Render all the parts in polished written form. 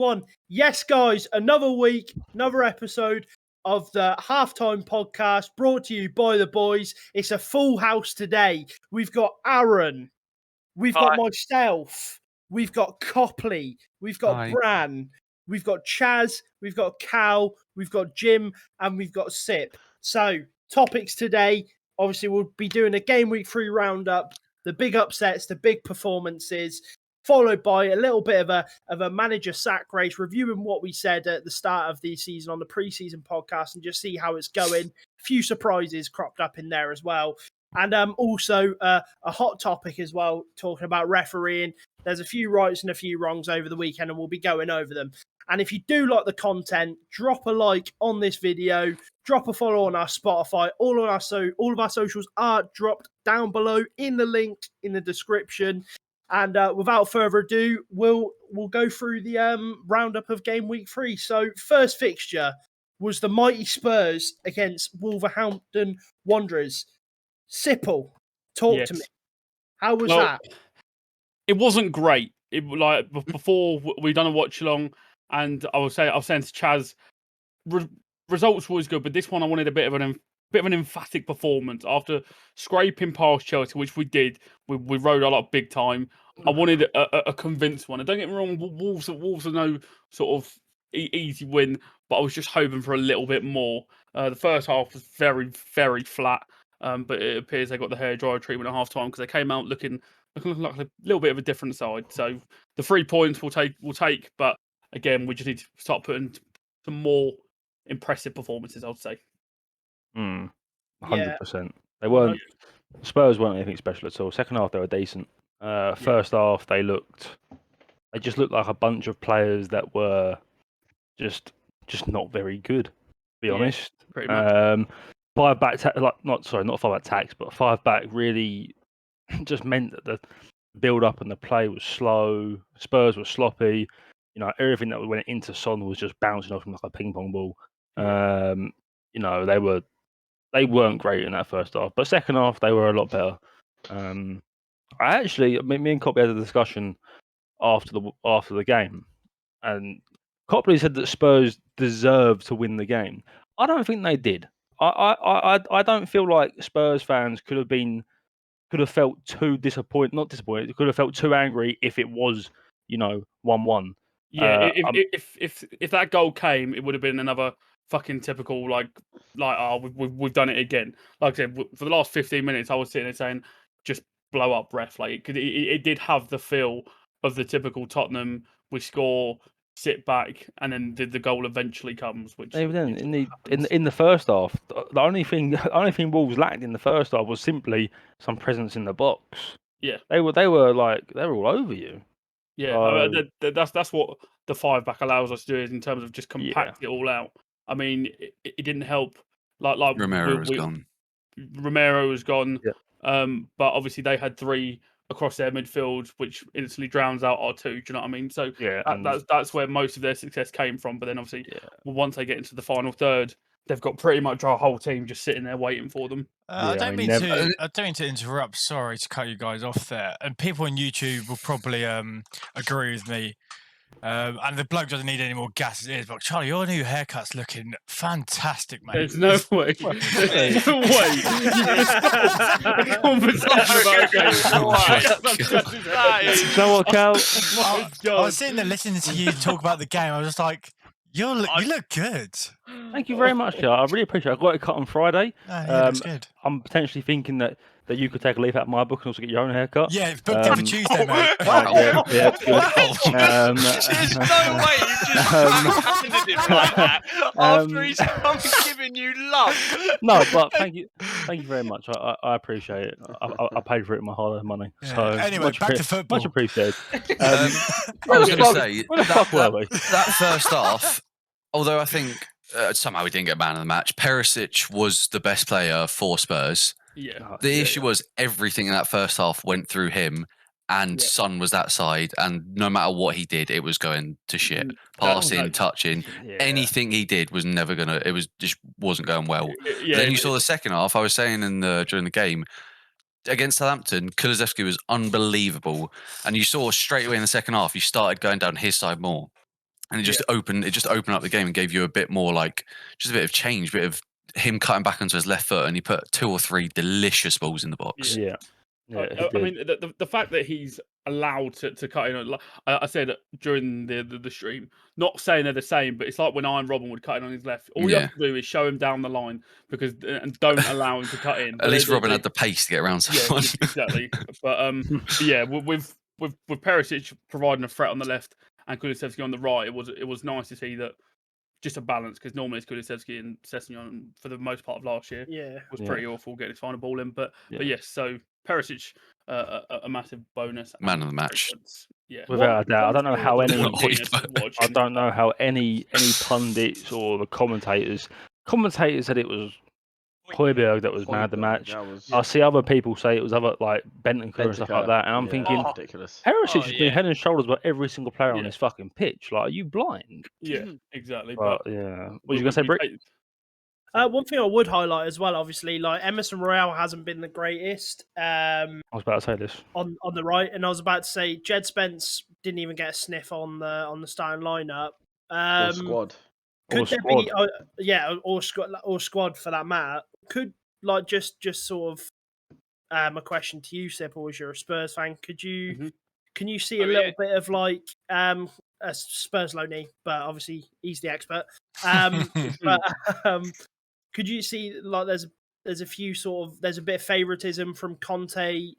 One. Yes, guys, another week, another episode of the Halftime Podcast brought to you by the boys. It's a full house today. We've got Aaron, we've got myself, we've got Copley, we've got Bran, we've got Chaz, we've got Cal, we've got Jim, and we've got Sip. So, topics today. Obviously, we'll be doing a Game Week 3 roundup, the big upsets, the big performances, followed by a little bit of a manager sack race, reviewing what we said at the start of the season on the preseason podcast and just see how it's going. A few surprises cropped up in there as well. And also a hot topic as well, talking about refereeing. There's a few rights and a few wrongs over the weekend, and we'll be going over them. And if you do like the content, drop a like on this video, drop a follow on our Spotify. All of our socials are dropped down below in the link in the description. And without further ado, we'll go through the roundup of Game Week 3. So first fixture was the mighty Spurs against Wolverhampton Wanderers. Sipple, talk to me. How was that? It wasn't great. Before we done a watch along, and I was saying to Chaz, results were always good, but this one I wanted a bit of an emphatic performance after scraping past Chelsea, which we did. We rode a lot big time. I wanted a convinced one. And don't get me wrong, Wolves are no sort of easy win, but I was just hoping for a little bit more. The first half was very, very flat, but it appears they got the hairdryer treatment at half time because they came out looking like a little bit of a different side. So the 3 points we'll take, but again, we just need to start putting some more impressive performances, I'd say. 100%. They weren't. Spurs weren't anything special at all. Second half they were decent. First half they just looked like a bunch of players that were just not very good. To be honest. Pretty much. Five back, not five back tacks, but five back really just meant that the build up and the play was slow. Spurs were sloppy. You know, everything that went into Son was just bouncing off him like a ping pong ball. You know, they weren't great in that first half, but second half they were a lot better. Me and Copley had a discussion after the game, and Copley said that Spurs deserved to win the game. I don't think they did. I don't feel like Spurs fans could have felt too disappointed. Not disappointed. Could have felt too angry if it was 1-1. Yeah, if that goal came, it would have been another fucking typical we've done it again. Like I said, for the last 15 minutes, I was sitting there saying, just blow up, ref. Like it did have the feel of the typical Tottenham. We score, sit back, and then the goal eventually comes. Which then in the first half, the only thing Wolves lacked in the first half was simply some presence in the box. Yeah, they were all over you. Yeah, that's what the five back allows us to do, is in terms of just compact it all out. I mean, it didn't help. Like Romero was gone. Romero was gone. Yeah. But obviously they had three across their midfield, which instantly drowns out our two. Do you know what I mean? So that's where most of their success came from. But then obviously, once they get into the final third, they've got pretty much our whole team just sitting there waiting for them. I don't mean to interrupt. Sorry to cut you guys off there. And people on YouTube will probably agree with me. And the bloke doesn't need any more gas as it is. But Charlie, your new haircut's looking fantastic, mate. There's no way. There's no way. You can stop a conversation about a game. You know what, Cal? I was sitting there listening to you talk about the game. I was just like, you look good. Thank you very much, Cal. I really appreciate it. I got it cut on Friday. That's good. I'm potentially thinking that you could take a leaf out of my book and also get your own haircut. Yeah, it's booked in for Tuesday, mate. Yeah, There's no way you've just handed him like that after he's giving you love. No, but thank you very much. I appreciate it. I paid for it in my hard-earned money. Yeah. So anyway, back to football. Much appreciated. I was going to say where the fuck were we? That first half, although I think somehow we didn't get man of the match, Perisic was the best player for Spurs. Yeah. The issue was everything in that first half went through him, and Son was that side, and no matter what he did, it was going to shit. Passing, touching, anything he did was never gonna. It was just wasn't going well. Then you saw the second half. I was saying during the game against Southampton, Kulusevski was unbelievable, and you saw straight away in the second half, you started going down his side more. and it just opened up the game and gave you a bit more like just a bit of change, bit of him cutting back onto his left foot, and he put 2 or 3 delicious balls in the box. Yeah. I mean, the fact that he's allowed to cut in. I said during the stream, not saying they're the same, but it's like when Iron Robin would cut in on his left. All you have to do is show him down the line and don't allow him to cut in. At least Robin had the pace to get around someone. Yeah, exactly. But yeah, with Perisic providing a threat on the left and Kulusevski on the right, it was nice to see that. Just a balance, because normally it's Kulusevski and Sessegnon for the most part of last year. Was pretty awful getting his final ball in. But yes, so Perisic, a massive bonus. Man of the match. Yeah, without a doubt. I don't know how any. I don't know how any pundits or the commentators said it was Højbjerg that was man of the match. I see other people say it was other like Bentancur and stuff like that, and I'm thinking ridiculous. Perisic has been head and shoulders above every single player on this fucking pitch. Like, are you blind? Yeah, exactly. But yeah, what you gonna say, Brick? One thing I would highlight as well, obviously, like Emerson Royale hasn't been the greatest. I was about to say this on the right, and I was about to say Jed Spence didn't even get a sniff on the starting lineup. Or squad. Could there be, or squad for that matter? Could like just sort of a question to you, Sipple, as you're a Spurs fan. Could you can you see a little bit of like a Spurs loanee, but obviously he's the expert. But could you see like there's a few there's a bit of favoritism from Conte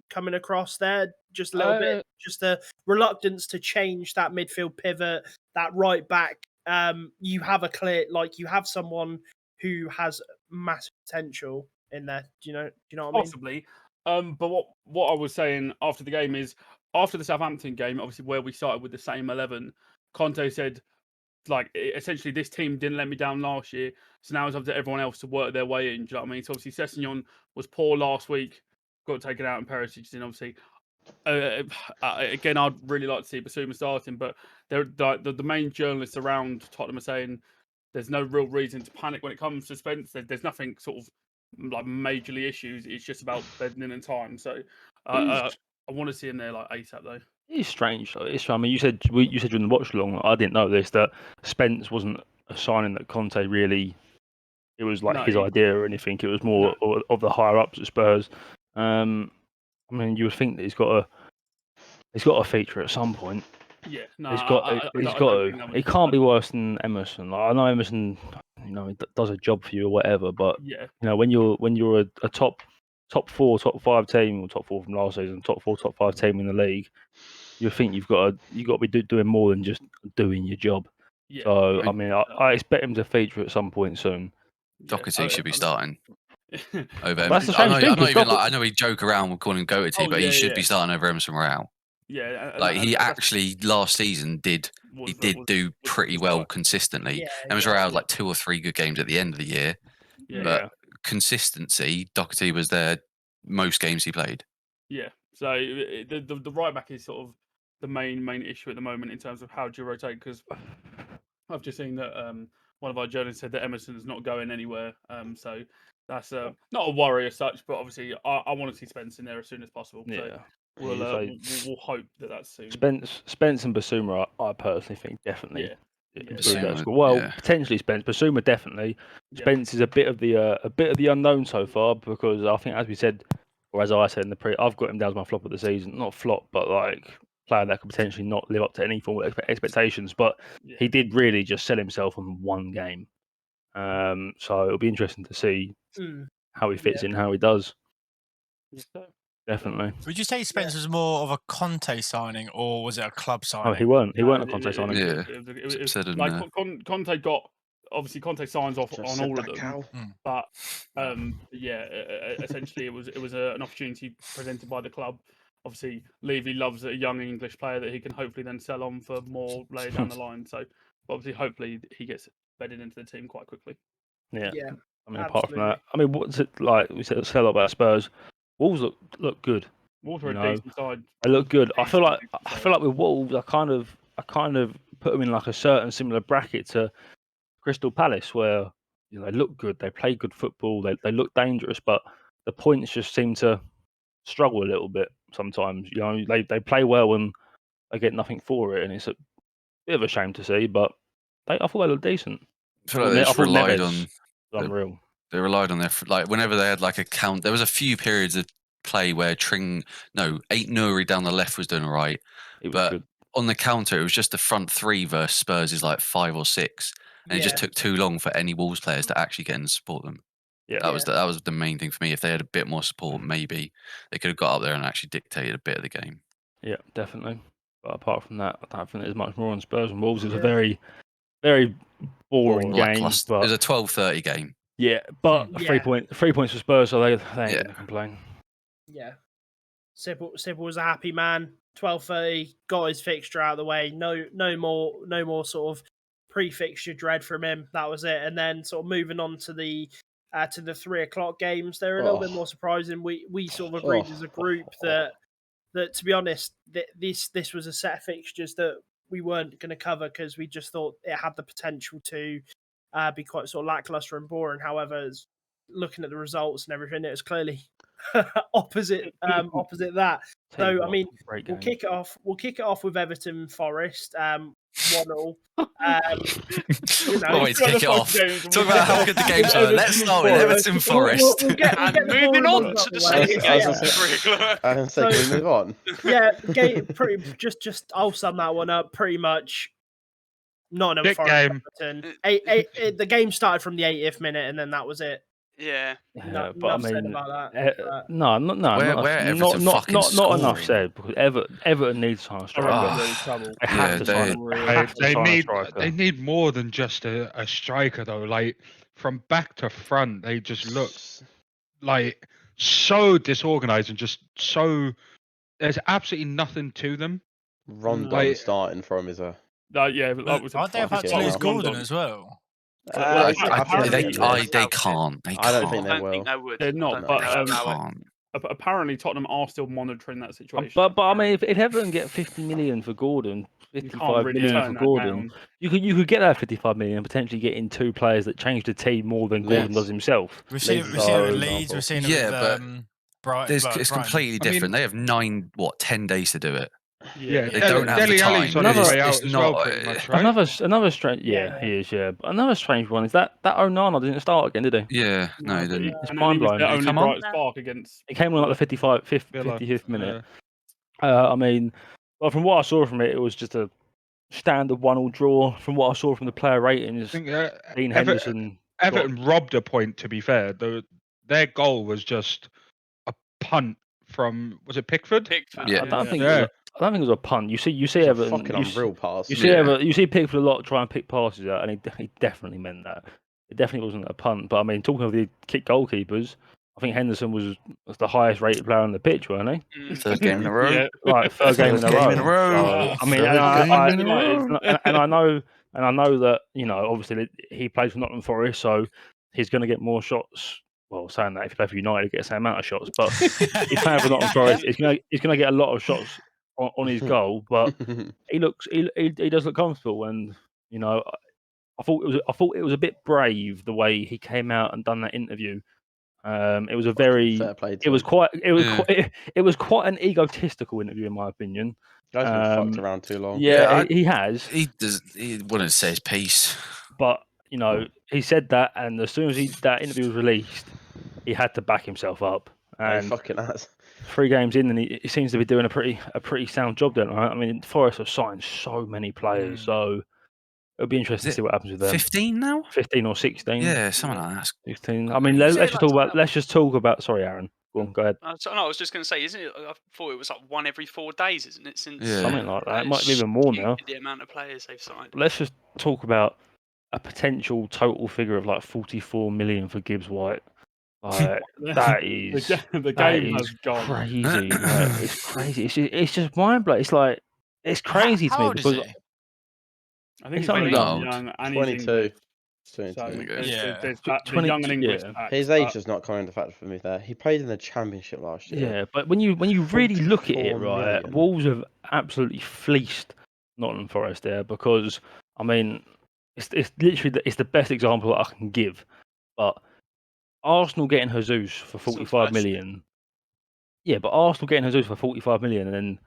coming across there, just a little bit, just a reluctance to change that midfield pivot, that right back. You have you have someone who has massive potential in there. Do you know what I mean? Possibly. But what I was saying after the game is, after the Southampton game, obviously where we started with the same 11, Conte said, like, essentially this team didn't let me down last year, so now it's up to everyone else to work their way in. Do you know what I mean? So obviously Sessegnon was poor last week, got taken out, and Perisic in. Obviously, again, I'd really like to see Basuma starting, but the main journalists around Tottenham are saying there's no real reason to panic when it comes to Spence. There's nothing sort of like majorly issues. It's just about bedding in time. So I want to see him there like ASAP though. It's strange. I mean, you said during the watch along. I didn't know this, that Spence wasn't a signing that Conte really. It was like his idea or anything. It was more of the higher ups at Spurs. I mean, you would think that he's got a feature at some point. Yeah, no, he's got to. He can't be worse than Emerson. Like, I know Emerson, does a job for you or whatever, but when you're a top 4, top 5 team, or top 4 from last season, top 4, top 5 team in the league, you think you've got to be doing more than just doing your job. Yeah. So I mean, I expect him to feature at some point soon. Doherty should be starting over. That's the same thing. I know we joke around with calling him Goaty, but he should be starting over Emerson Royale. Yeah, like he actually last season did do pretty well consistently. Emerson Royale had like 2 or 3 good games at the end of the year, but consistency, Doherty was there most games he played. Yeah, so the right back is sort of the main issue at the moment in terms of how do you rotate, because I've just seen that one of our journalists said that Emerson's not going anywhere. So that's not a worry as such, but obviously I want to see Spence in there as soon as possible. Yeah. So we'll hope that's soon. Spence and Basuma, I personally think definitely. Basuma, potentially Spence. Basuma definitely. Spence is a bit of the unknown so far, because I think, as we said, or as I said in the pre, I've got him down as my flop of the season. Not flop, but like player that could potentially not live up to any form of expectations. But he did really just sell himself on one game. So it'll be interesting to see how he fits in, how he does. Definitely. Would you say Spence was more of a Conte signing, or was it a club signing? Oh, he weren't a Conte signing. Yeah, Conte got. Obviously, Conte signs off on all of them, but essentially it was an opportunity presented by the club. Obviously, Levy loves a young English player that he can hopefully then sell on for more later down the line. So, obviously, hopefully he gets bedded into the team quite quickly. Yeah. I mean, apart from that, I mean, what's it like? We said a lot about Spurs. Wolves look good. Wolves are a decent side. They look good. I feel like with Wolves, I kind of put them in like a certain similar bracket to Crystal Palace, where they look good, they play good football, they look dangerous, but the points just seem to struggle a little bit sometimes. They play well and they get nothing for it, and bit of a shame to see, but I thought they looked decent. I feel like they just relied on unreal. They relied on their like whenever they had like a count. There was a few periods of play where Eight Nuri down the left was doing all right, It was but good. on the counter it was just the front three versus Spurs is like 5 or 6, and it just took too long for any Wolves players to actually get in and support them. Yeah, that was the main thing for me. If they had a bit more support, maybe they could have got up there and actually dictated a bit of the game. Yeah, definitely. But apart from that, I don't think there's much more on Spurs and Wolves. It was a very, very boring game. Lackluster. It was a 12:30 game. Yeah, but 3 points for Spurs, so they ain't gonna complain. Yeah, Sybil was a happy man. 12:30, got his fixture out of the way. No more sort of pre-fixture dread from him. That was it. And then sort of moving on to the 3 o'clock games, they're a little bit more surprising. We sort of agreed as a group that to be honest, this was a set of fixtures that we weren't going to cover because we just thought it had the potential to be quite sort of lackluster and boring. However, looking at the results and everything, it was clearly opposite that. So I mean, we'll kick it off. We'll kick it off with Everton Forest. 1-0. Always kick it off. Talk about how good the games were. Let's start with Everton Forest. And moving on to the second game. I was going to say, can we move on? Yeah, just I'll sum that one up pretty much. Not enough Forest. The game started from the 80th minute, and then that was it. Yeah. But I mean, about that. No, not enough said because Everton needs to sign a striker. They have to sign. They need more than just a striker though. Like from back to front, they just look like so disorganized and just so. There's absolutely nothing to them. Roundup starting from is a. Aren't they about to lose Gordon as well? They can't. I don't think they will. They're not, but apparently Tottenham are still monitoring that situation. But I mean, if Everton get 50 million for Gordon, 55 million for Gordon, you could get that 55 million and potentially get in 2 players that change the team more than Gordon does himself. We've seen it with Leeds. We've seen it with Brighton. It's completely different. They have 10 days to do it. Yeah, they don't have the time. Another strange. Yeah, he is. Yeah, but another strange one is that Onana didn't start again, did he? Yeah, no, he didn't. It's mind blowing. It came on like the 55th minute. I mean, well, from what I saw from it, it was just a standard 1-1 draw. From what I saw from the player ratings, Dean Henderson. Everton robbed a point. To be fair, their goal was just a punt from Pickford? Yeah, I don't think it was a punt. You see Everton. Fucking unreal pass. You see Pickford a lot try and pick passes out, and he definitely meant that. It definitely wasn't a punt. But I mean, talking of the kick goalkeepers, I think Henderson was the highest rated player on the pitch, weren't he? Third game in a row. Yeah, right, third game in a row. I mean, and I know that obviously he plays for Nottingham Forest, so he's going to get more shots. Well, saying that if you play for United, he gets the same amount of shots. But he's playing for Nottingham Forest. He's going to get a lot of shots on his goal. But he does look comfortable, and I thought it was a bit brave the way he came out and done that interview. It was a very it was quite an egotistical interview in my opinion. Guy's been fucked around too long. Yeah, he has. He wouldn't say his piece. But he said that, and as soon as that interview was released, he had to back himself up. And he fucking has. 3 games in, and he seems to be doing a pretty sound job there. Right? I mean, Forest have signed so many players, so it'll be interesting to see what happens with them. 15 now? 15 or 16? Yeah, something like that. 16. I mean, let's just talk about. Sorry, Aaron. Go on, go ahead. I was just going to say, isn't it? I thought it was like 1 every 4 days, isn't it? Since something like that. It might be even more now. The amount of players they've signed. Let's just talk about a potential total figure of like 44 million for Gibbs White. That is the game has gone crazy. It's crazy. It's just mind blowing. It's crazy to me because I think he's very young. 22. Young and English. His age does not come into factor for me there. He played in the Championship last year. Yeah, but when you really look at it, right, Wolves have absolutely fleeced Nottingham Forest there because I mean, it's literally the best example that I can give. But Arsenal getting Jesus for 45 million. Yeah, but Arsenal getting Jesus for 45 million and then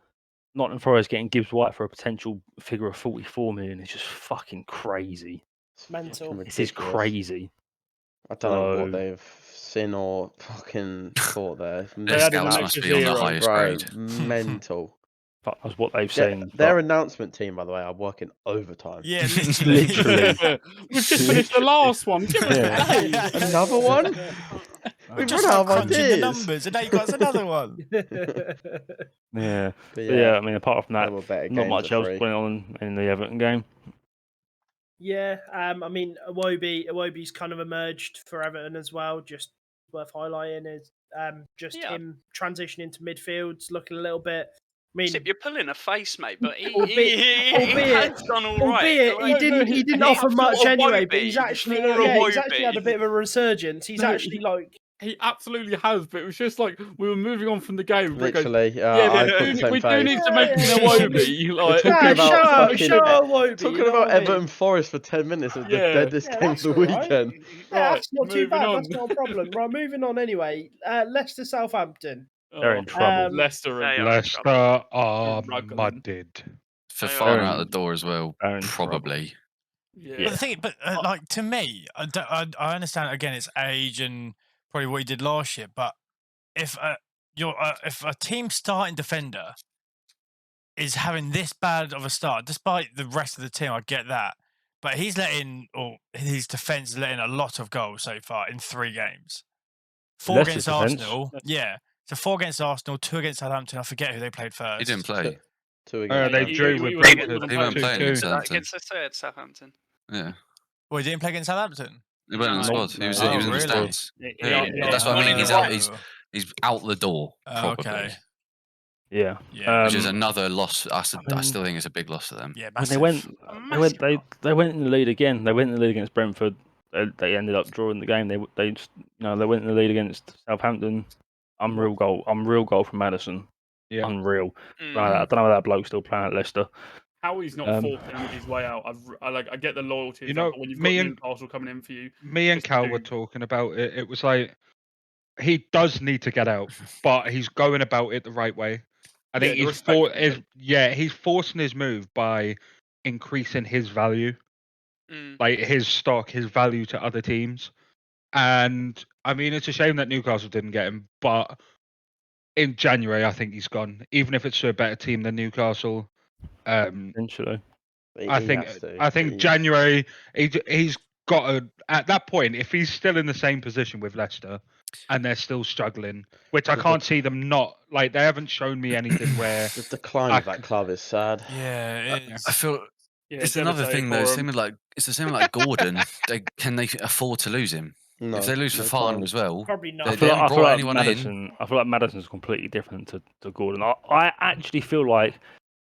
Nottingham Forest getting Gibbs White for a potential figure of 44 million is just fucking crazy. It's Mental. fucking This is ridiculous. crazy. I don't know So- what they've seen or fucking thought there. Their had him scouts next must to be on the zero. highest Bro, grade. mental. Fuck knows what they've Their, seen. their but announcement team, by the way, are working overtime. Yeah, literally. Literally. Yeah. We've just finished the last one. Give us Yeah. a day. Another one? We We've just run out like of crunching the ideas. numbers, and now you got us another one. yeah. But But yeah, I mean, apart from they that, were better not games much at else free. went on in the Everton game. Yeah, I mean, Iwobi's kind of emerged for Everton as well. Just worth highlighting is just Yeah. him transitioning to midfields, looking a little bit. I mean, Sip, you're pulling a face, mate, but he albeit- has done all right. albeit he Like, didn't he offer has much got a anyway. But Wobie. he's actually For a he's actually had a Wobie. bit of a resurgence. He's No, actually like He absolutely has, but it was just like we were moving on from the game. Rick goes, Literally, yeah, I we put do, the same we do face. need to make Yeah, an Iwobi. Like, talking yeah, about shut up, fucking- shut up, Iwobi, Talking you know about what I mean? Everton Forest for 10 minutes of the Yeah. deadest Yeah, game of that's the all right. weekend. Yeah, Right, that's not too moving bad. on. That's not a problem. Right, moving on anyway. Leicester Southampton. They're in trouble. Leicester They and are in Leicester trouble. are Struggling. mudded. Fofana are out the in- door as well, they're in trouble. probably. yeah. But the thing, like to me, I understand again it's age and probably what he did last year. But if if a team starting defender is having this bad of a start, despite the rest of the team, I get that. But he's his defense is letting a lot of goals so far in 3 games. 4 Leicester's against defence? Arsenal, yeah. So 4 against Arsenal, 2 against Southampton. I forget who they played first. He didn't play. Two against They he- drew he with was- Brentford He weren't playing 2-2. against Like Southampton. against the third Southampton. Yeah, Well, he didn't play against Southampton. he went in the No. squad. He was No. he was in the really? stands. Yeah, Yeah, that's what I mean. He's out. He's out the door. Probably. Okay. Yeah. Yeah. Which is Um, another loss. I mean- still think it's a big loss to them. Yeah, when massive. they went, Massive they went in the lead again. They went in the lead against Brentford. They ended up drawing the game. They went in the lead against Southampton. Unreal goal from Maddison. Yeah. Unreal. Mm. I don't know how that bloke's still playing at Leicester. How he's not forfeiting his way out. I get the loyalty. You know, but when you've me got and- Newcastle coming in for you, Me and Just Cal do- were talking about it. It was like he does need to get out, but he's going about it the right way. I think Yeah, the he's respect for him. he's forcing his move by increasing his value, Mm. like his stock, his value to other teams. And I mean, it's a shame that Newcastle didn't get him, but in January, I think he's gone. Even if it's to a better team than Newcastle, Eventually. I think January he's got to, at that point, if he's still in the same position with Leicester and they're still struggling, which I The can't see them not, like they haven't shown me anything where The decline of that club is sad. Yeah, it is. I feel yeah, it's another thing though. It's the same like Gordon. Can they afford to lose him? No, If they lose they Fofana can't. as well, Probably they, not. I they feel haven't like brought anyone in. Madison. I feel like Madison's completely different to Gordon. I actually feel like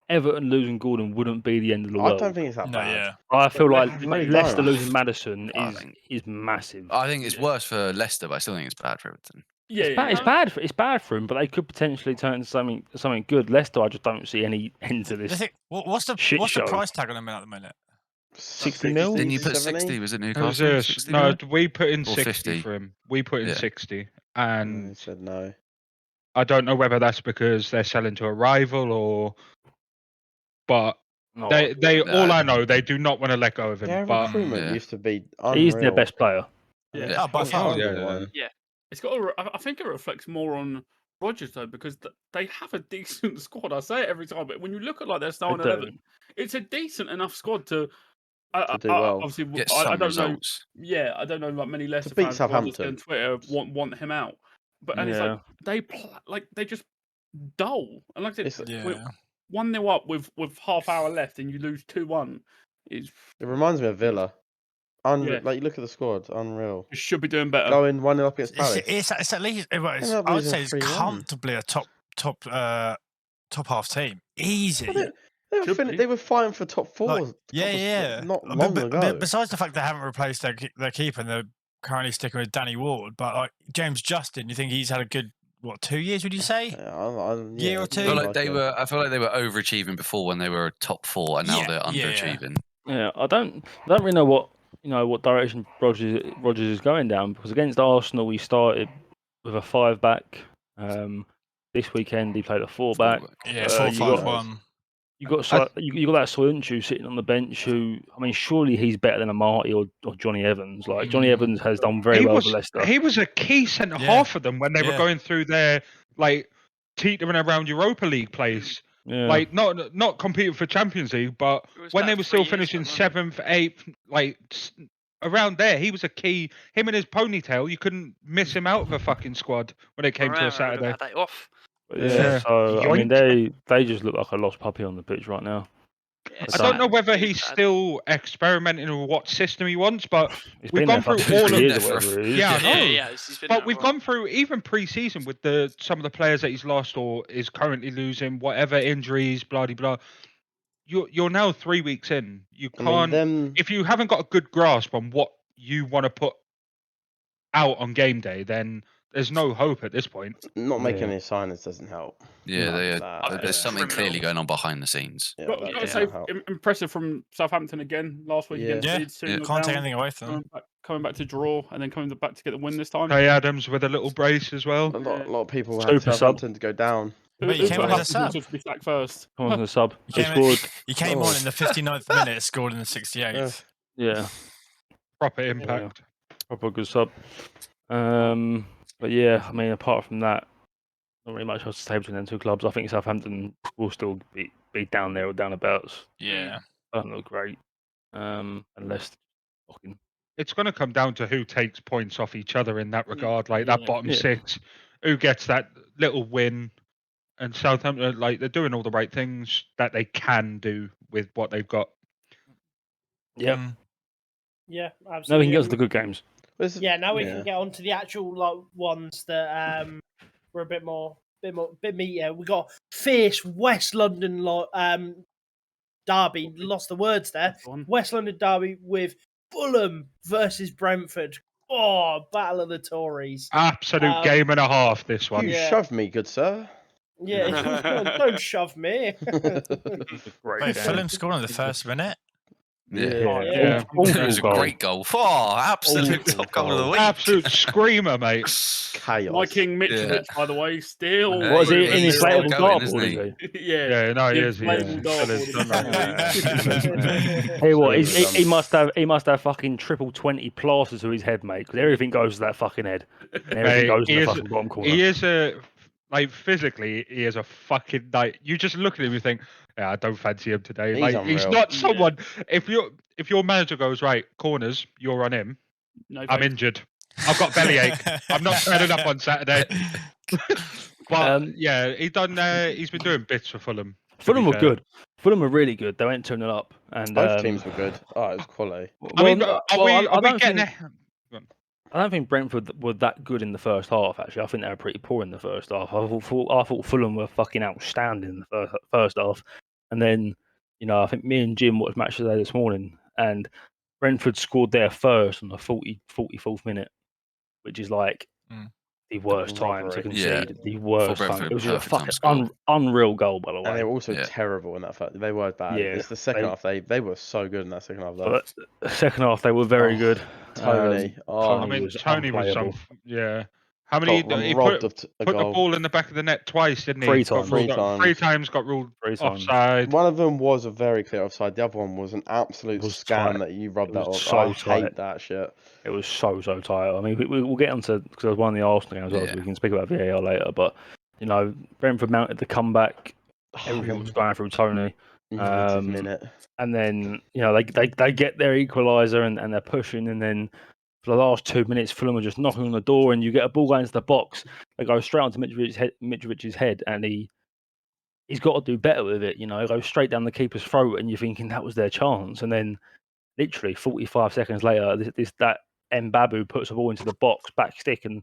Everton losing Gordon wouldn't be the end of the I world. don't think it's that No, bad. yeah. I feel like I really Leicester don't. losing Madison I is think- massive. I think it's worse for Leicester, but I still think it's bad for Everton. Yeah, It's bad for him, but they could potentially turn into something good. Leicester, I just don't see any end to The this. thing, what's the shit show. price tag on him at the minute? 60 mil? Then you put 70? 60. Was it it was, Newcastle? 60 no, million? we put in Or 60 50. for him. We put in Yeah. 60, And and he said no. I don't know whether that's because they're selling to a rival or, but No, they all Yeah. I know they do not want to let go of him. Their But recruitment Yeah. used to be unreal. he's their best player. Yeah. Oh, by far. yeah. It's got. I think it reflects more on Rodgers though, because they have a decent squad. I say it every time, but when you look at like their starting do. 11, it's a decent enough squad to do well. Obviously, Get I some don't results. know. Yeah, I don't know. Like many Leicester beat fans who I just see Southampton. on Twitter want him out, but and it's like they just dull. And like I It's- said, Yeah. 1-0 up with half hour left, and you lose 2-1. It It reminds me of Villa. Yeah. Like you look at the squad, unreal. should be doing better. Going 1-0 up against Palace. It's at least, I Ended up would losing say it's 3-1. comfortably a top half team. Easy. Well, Should be. they were fighting for top four. Like, yeah. Not long ago. Besides the fact they haven't replaced their keeper and they're currently sticking with Danny Ward, but like James Justin, you think he's had a good 2 years? Would you say? Year or two? I feel like they were overachieving before when they were top 4, and now Yeah, they're yeah, yeah. underachieving. Yeah, I don't really know what direction Rodgers is going down, because against Arsenal we started with a 5-back. This weekend he played a fullback. Yeah, you got 4-5-1. you got that Soyuncu sitting on the bench. Who, I mean, surely he's better than Amati or Johnny Evans. Like Johnny Evans has done very well for Leicester. He was a key centre half for them when they were going through their like teetering around Europa League place. Yeah. Like not competing for Champions League, but when they were still finishing 7th, 8th, like around there, he was a key. Him and his ponytail, you couldn't miss him out of a fucking squad when it came to a Saturday. That off. Yeah, so I mean, they just look like a lost puppy on the pitch right now. Yeah, I don't know whether he's still experimenting with what system he wants, but we've gone through all of years or whatever it is. Yeah, I know. Yeah, but we've gone through even pre-season with some of the players that he's lost or is currently losing, whatever injuries, blah blah. You're now 3 weeks in. You can't if you haven't got a good grasp on what you want to put out on game day, then there's no hope at this point. Not making any signings doesn't help. Yeah, there's something clearly going on behind the scenes. Got to say, impressive from Southampton again last week against Leeds. Can't take anything away from them. Coming back to draw and then coming back to get the win this time. Hey, Adams with a little brace as well. A lot of people had Southampton to go down. But you came on as a sub. To be sacked first. Come on, the sub. You came on in the 59th minute, scored in the 68th. Yeah. Proper impact. Yeah. Proper good sub. But yeah, I mean, apart from that, not really much else to say between them two clubs. I think Southampton will still be down there or down abouts. Yeah. Don't look great. Unless it's going to come down to who takes points off each other in that regard. Like that bottom six, who gets that little win. And Southampton, like, they're doing all the right things that they can do with what they've got. Yeah. Yeah, absolutely. Now we can get to the good games. Yeah, now we can get on to the actual ones that were a bit meatier. We got fierce West London derby. Lost the words there. West London derby with Fulham versus Brentford. Oh, battle of the Tories. Absolute game and a half. This one. You shoved me, good sir. Yeah, don't shove me. Wait, Fulham scored in the first minute. It was a great goal. Absolute top goal of the week. Absolute screamer, mate. Chaos. My King Mitrovic, by the way, still. Was he in his inflatable dartboard, isn't he? Yeah, no, he is. Hey, what? He must have fucking triple 20 plasters to his head, mate. Because everything goes to that fucking head. And everything goes to the fucking bottom corner. He is physically, he is a fucking you just look at him and think, I don't fancy him today. He's not someone. If your manager goes, right, corners, you're on him. No, I'm injured. I've got bellyache. I'm not turning up on Saturday. But he's been doing bits for Fulham. Fulham were good. Fulham were really good. They went 2-0 up, and both teams were good. Oh, it was quality. I don't think Brentford were that good in the first half. Actually, I think they were pretty poor in the first half. I thought Fulham were fucking outstanding in the first half, and then I think me and Jim watched Match of the Day this morning, and Brentford scored their first on the 44th minute, which is like the worst time to concede. The worst time. It was a fucking unreal goal, by the way. And they were also terrible in that fact. They were bad. Yeah, it's the second half. They were so good in that second half. But the second half, they were very good. Tony. Tony was some. Yeah. How many? He put the ball in the back of the net twice, didn't he? Three times. Three times got ruled offside. One of them was a very clear offside. The other one was an absolute scam that you rubbed that off. I hate that shit. It was so tight. I mean, we'll get onto because I was one of the Arsenal games as well, so we can speak about VAR later. But Brentford mounted the comeback. Everything was going through Tony. And then they get their equaliser and they're pushing, and then for the last 2 minutes, Fulham are just knocking on the door, and you get a ball going into the box. They go straight onto Mitrovic's head, and he's got to do better with it. It goes straight down the keeper's throat, and you're thinking that was their chance. And then, literally 45 seconds later, that Mbabu puts the ball into the box, back stick, and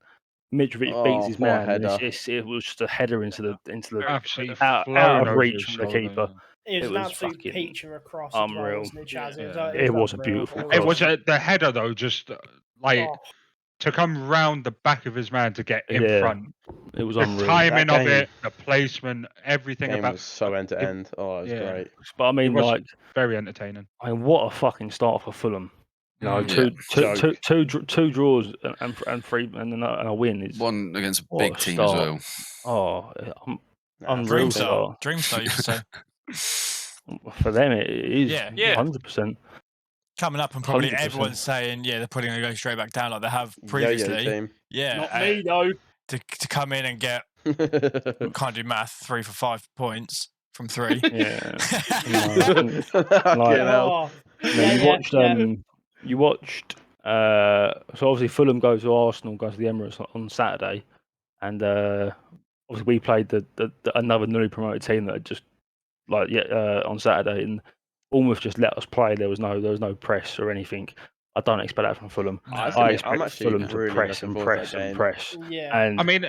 Mitrovic beats his man. It was just a header into the out of reach from the keeper. It was an absolute peach of a cross. Unreal. It was a beautiful cross. It was the header though, just to come round the back of his man to get in front. It was unreal. The timing of it, the placement, everything about it was so end to end. Oh, it was great. But I mean, very entertaining. I mean, what a fucking start for Fulham. No, two draws and three and a win is one against a what big a team as start. well. Oh, Nah, unreal Dream start. start, you could say. For them, it is Yeah. 100%. Coming up and probably 100%. everyone's saying, they're probably going to go straight back down like they have Yo-yo previously. team. Yeah, Not me though. to come in and get can't do math 3 for 5 points from 3. Yeah. Fucking Like, hell. you watched. So obviously Fulham go to Arsenal, go to the Emirates on Saturday, and obviously we played the another newly promoted team that had just on Saturday, and Bournemouth just let us play. There was no press or anything. I don't expect that from Fulham. I expect I'm actually Fulham to really press looking and forward to press that and game. press. Yeah. And I mean,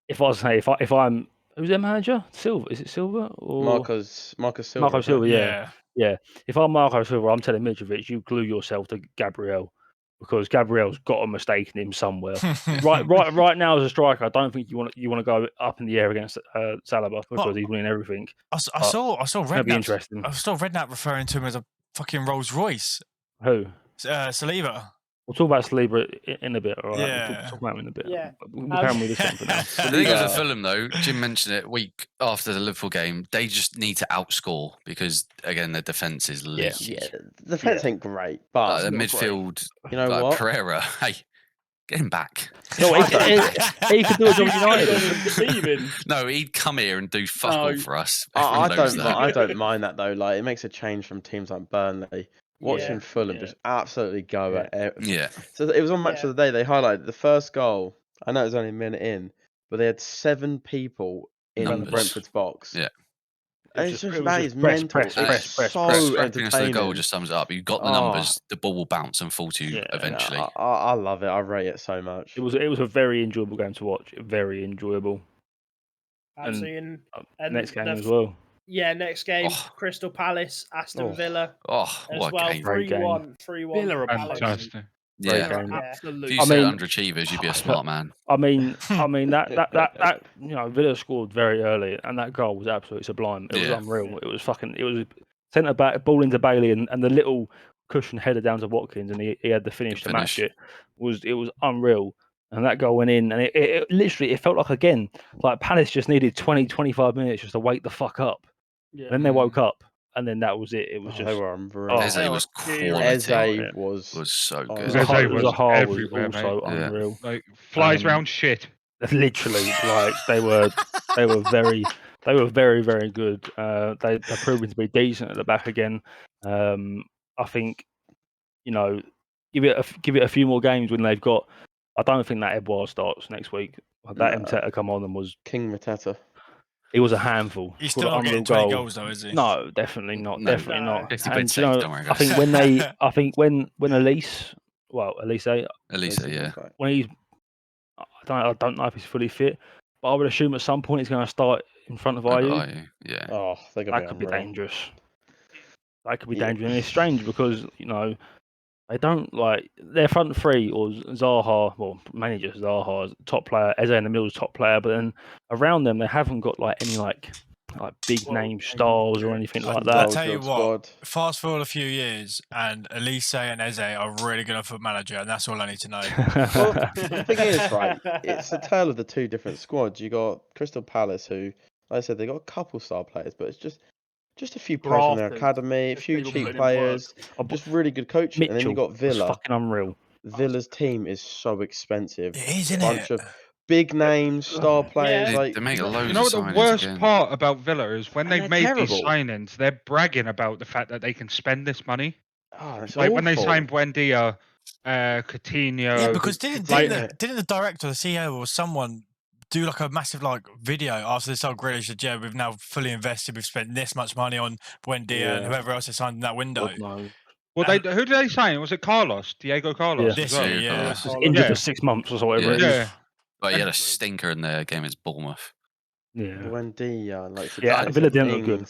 if I'm who's their manager? Silva? Is it Silva or Marcos Silva. Marco isn't it? Silva? Yeah. If I'm Marco Silva, I'm telling Mitrovic, you glue yourself to Gabriel, because Gabriel's got a mistake in him somewhere. right now as a striker, I don't think you want to go up in the air against Saliba because he's winning everything. I saw That'd be Redknapp. interesting. I saw Redknapp referring to him as a fucking Rolls Royce. Who? Saliba. We'll talk about Saliba in a bit, all right? Yeah. We'll talk about him in a bit. Yeah. We'll carry on with this one for now. The thing is with Fulham, though, Jim mentioned it week after the Liverpool game, they just need to outscore because, again, their defence is leaky. Yeah, the defence ain't great, but The midfield, you know what? Pereira, hey, get him back. No, he could do a job at United. No, he'd come here and do fuck all for us. I Everyone knows that. I don't mind that though. Like, it makes a change from teams like Burnley. Watching Fulham just absolutely go at everything. Yeah. So it was on Match of the Day. They highlighted the first goal. I know it was only a minute in, but they had 7 people in Numbers. Brentford's box. Yeah. And it's just that is mental. It's so The entertaining. goal just sums it up. You've got the numbers. The ball will bounce and fall to you eventually. I love it. I rate it so much. It was a very enjoyable game to watch. Very enjoyable. Absolutely. And next game as well. Yeah, next game, Crystal Palace, Aston Villa. What well, a game. 3-1. Villa are fantastic. Yeah, absolutely. if you said underachievers, you'd be a smart man. I mean that Villa scored very early, and that goal was absolutely sublime. It was unreal. It was centre back, ball into Bailey, and the little cushion header down to Watkins, and he had the finish to match it. It was unreal. And that goal went in, and it literally felt like Palace just needed 20-25 minutes just to wake the fuck up. Yeah. Then they woke up, and then that was it. It was just they were unreal. Eze was quality. Eze was so good. Eze was also unreal. Like flies round shit. Literally, like they were very very good. They're proving to be decent at the back again. I think, give it a few more games when they've got. I don't think that Edouard starts next week. That Mateta come on and was King Mateta. He was a handful. He's still not getting 20 goals though, is he? No, definitely not. No, definitely not. 50 And safe, don't worry, I think when Elise, yeah. When he's, I don't know if he's fully fit, but I would assume at some point he's going to start in front of IU. Yeah. Oh, that could be dangerous. That could be dangerous, and it's strange because they don't their front three or Zaha, well, mainly just Zaha's top player, Eze in the middle's top player, but then around them they haven't got any big name stars or anything like that. I'll tell you what, fast forward a few years and Elise and Eze are really good at foot manager, and that's all I need to know. Well, the thing is, right, it's a tale of the two different squads. You got Crystal Palace, who, like I said, they got a couple star players, but it's just a few players in their academy, a few cheap players, just really good coaching. Mitchell, and then you got Villa. Fucking unreal. Villa's team is so expensive. It is, isn't bunch of big names, star players. They make loads. You know what the worst part about Villa is when they've made terrible. these signings, they're bragging about the fact that they can spend this money. Oh, it's when they awful. signed Buendia, Coutinho. Yeah, because didn't the director, the CEO, or someone do a massive video after this whole Grealish said, yeah, we've now fully invested, we've spent this much money on Buendia and whoever else they signed in that window. Well, who did they sign? Was it Diego Carlos? This year, yeah. Just injured for 6 months or whatever it is. Yeah. But he had a stinker in their game against Bournemouth. Yeah. Buendia, Villa didn't look good.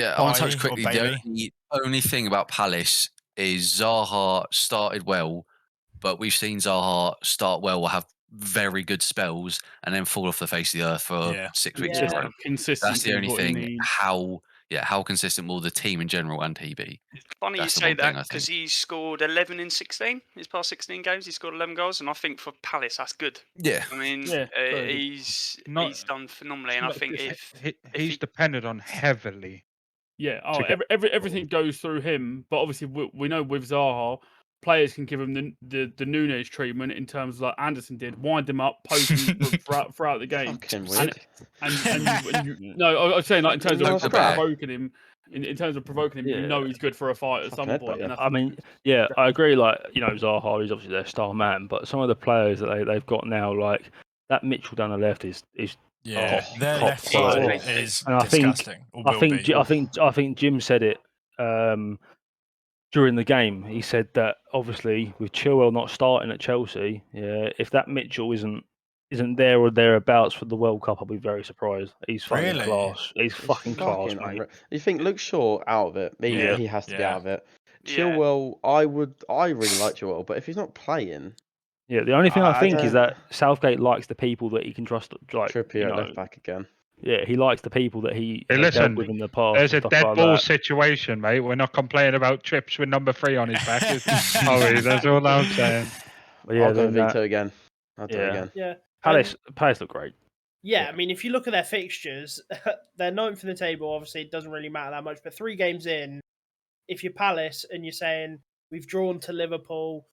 I want to touch quickly. The only thing about Palace is Zaha started well, but we've seen Zaha start well, have very good spells, and then fall off the face of the earth for 6 weeks in a row. Consistency. That's the only thing. How how consistent will the team in general and he be? It's funny That's you the say one thing, that I because think. he scored 11 in 16. His past 16 games, he scored 11 goals, and I think for Palace that's good. Yeah. I mean, Yeah, very good. he's done phenomenally, and I think if he's depended on heavily. Yeah, to everything goes through him. But obviously, we know with Zaha, players can give him the Nunes treatment in terms of like Anderson did, wind him up, poke him throughout the game. Fucking weird. No, I was saying like in terms No, of scrap. provoking him. In terms of provoking him, you know he's good for a fight at some Fucking point. headbutt, And I mean, yeah, I agree. Like, you know, Zaha is obviously their star man, but some of the players that they've got now, like that Mitchell down the left, is Yeah, top, their top left quality. side is And I disgusting. think Jim said it during the game. He said that obviously with Chilwell not starting at Chelsea, if that Mitchell isn't there or thereabouts for the World Cup, I'll be very surprised. He's fucking Really? class. He's fucking class, mate. unreal. You think Luke Shaw out of it? Maybe Yeah, he has to be yeah. out of it. Yeah. Chilwell, I really like Chilwell, but if he's not playing, Yeah, the only thing I think is don't- that Southgate likes the people that he can trust. Like, Trippier at left back again. Yeah, he likes the people that he Hey, has listen, dealt with in the past. There's a and stuff dead like ball that. situation, mate. We're not complaining about trips with number 3 on his back. Are we? That's all I'm saying. But yeah, I'll go then, Vito again. I'll do it again. Yeah. Palace look great. Yeah, Yeah. I mean, if you look at their fixtures, they're ninth in the table. Obviously, it doesn't really matter that much. But 3 games in, if you're Palace and you're saying we've drawn to Liverpool,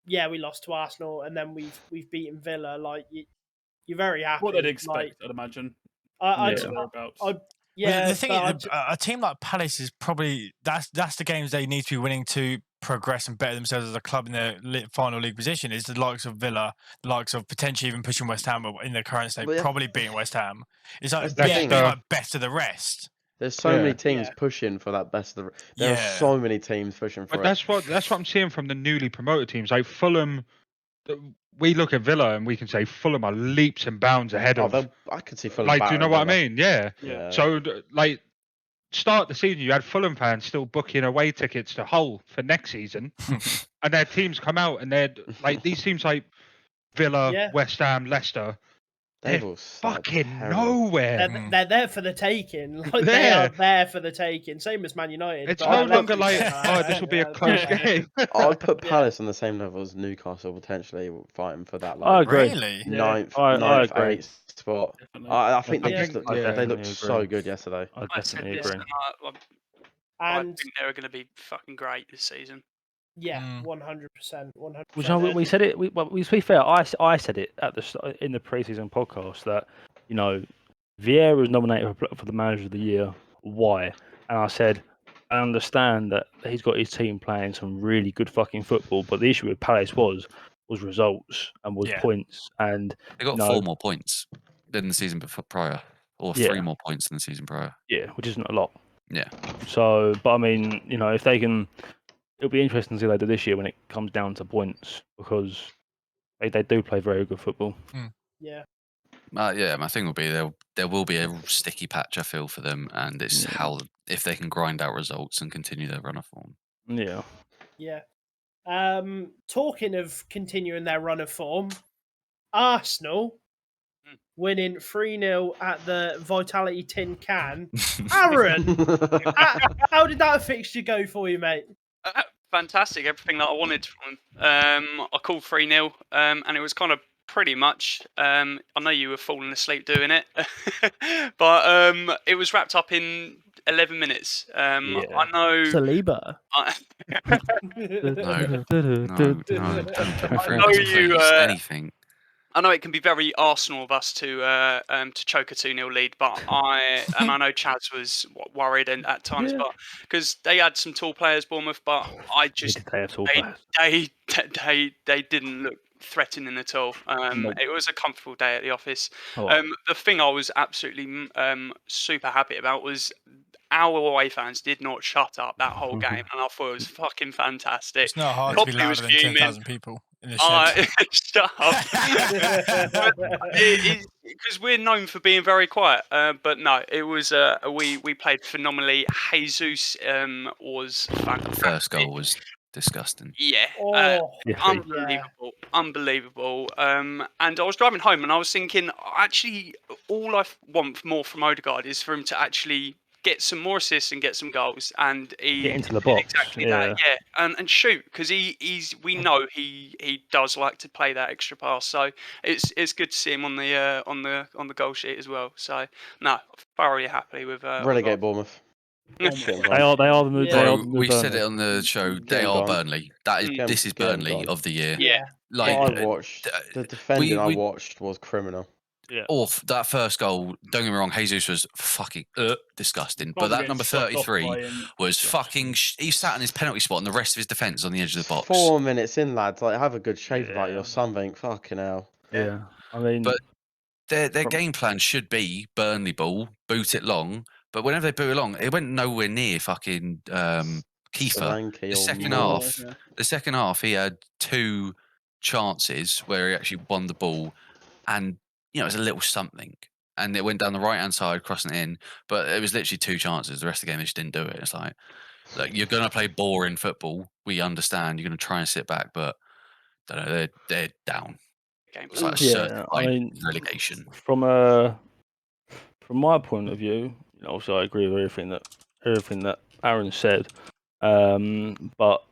yeah, we lost to Arsenal, and then we've beaten Villa, like you're very happy. what they'd expect, Like, I'd imagine. Yeah, the thing is, a team like Palace is probably that's the games they need to be winning to progress and better themselves as a club in their final league position. Is the likes of Villa, the likes of potentially even pushing West Ham in their current state, probably beating West Ham. It's like being like best of the rest. There's so many teams pushing for that best of the. There are so many teams pushing for but it. that's what I'm seeing from the newly promoted teams. Like Fulham, we look at Villa and we can say Fulham are leaps and bounds ahead of. I could see Fulham. Like, do you know what I mean? Yeah. Yeah. So, like, start the season, you had Fulham fans still booking away tickets to Hull for next season, and their teams come out and they're like these teams like Villa, West Ham, Leicester. They're fucking nowhere. They're there for the taking. Like, they are there for the taking. Same as Man United. It's no longer like, this will be a close game. I'd put Palace on the same level as Newcastle, potentially fighting for that. Like, I agree. Really? Ninth, agree. 8th spot. I think they definitely looked so good yesterday. I definitely agree. I think they're going to be fucking great this season. Yeah, 100%. 100%. Which we said it. To be fair, I said it at the in the preseason podcast that Vieira was nominated for the Manager of the Year. Why? And I said I understand that he's got his team playing some really good fucking football, but the issue with Palace was results and was points, and they got 4 more points than the season prior, or 3 more points than the season prior. Yeah, which isn't a lot. Yeah. So, but I mean, if they can. It'll be interesting to see what they do this year when it comes down to points, because they do play very good football. Yeah. My thing will be there will be a sticky patch, I feel, for them, and it's if they can grind out results and continue their run of form. Yeah. Yeah. Talking of continuing their run of form, Arsenal winning 3-0 at the Vitality Tin Can. Aaron, how did that fixture go for you, mate? Fantastic, everything that I wanted from them. I called 3-0, and it was kind of pretty much. I know you were falling asleep doing it, but it was wrapped up in 11 minutes. I know. Saliba. I know you. Anything. I know it can be very Arsenal of us to choke a 2-0 lead, but I know Chaz was worried at times, but because they had some tall players, Bournemouth, but I just they didn't look threatening at all. It was a comfortable day at the office. The thing I was absolutely super happy about was our away fans did not shut up that whole game, and I thought it was fucking fantastic. It's not hard to be louder than 10,000 people in the shed. Shut up. Because we're known for being very quiet, but no, it was we played phenomenally. Jesus was fantastic. The first goal was disgusting. Yeah, unbelievable. And I was driving home and I was thinking, actually, all I want more from Odegaard is for him to actually get some more assists and get some goals, and he Get into the did box. exactly that. Yeah, and shoot, because we know he does like to play that extra pass. So it's good to see him on the goal sheet as well. So no, thoroughly happy with Relegate Bournemouth. They are the new. Yeah. They are Bro, the new we said Burnley. it on the show. Get They 'em are gone. Burnley. This is Get 'em Burnley gone. of the year. Yeah. Like What I watched, the defending I we- watched was criminal. off that first goal. Don't get me wrong, Jesus was fucking disgusting. But that number 33 was fucking. He sat in his penalty spot, and the rest of his defence on the edge of the box. 4 minutes in, lads. Like, have a good shape about your something. Fucking hell. Yeah, I mean, But their game plan should be Burnley ball, boot it long. But whenever they boot it long, it went nowhere near fucking Kiefer. Solanke The or second Moore. half, the second half, he had 2 chances where he actually won the ball, and it was a little something, and it went down the right hand side, crossing it in. But it was literally 2 chances. The rest of the game, they just didn't do it. It's like you're gonna play boring football. We understand. You're gonna try and sit back, but I don't know, they're down. It's like a certified relegation. From my point of view, also I agree with everything that Aaron said. But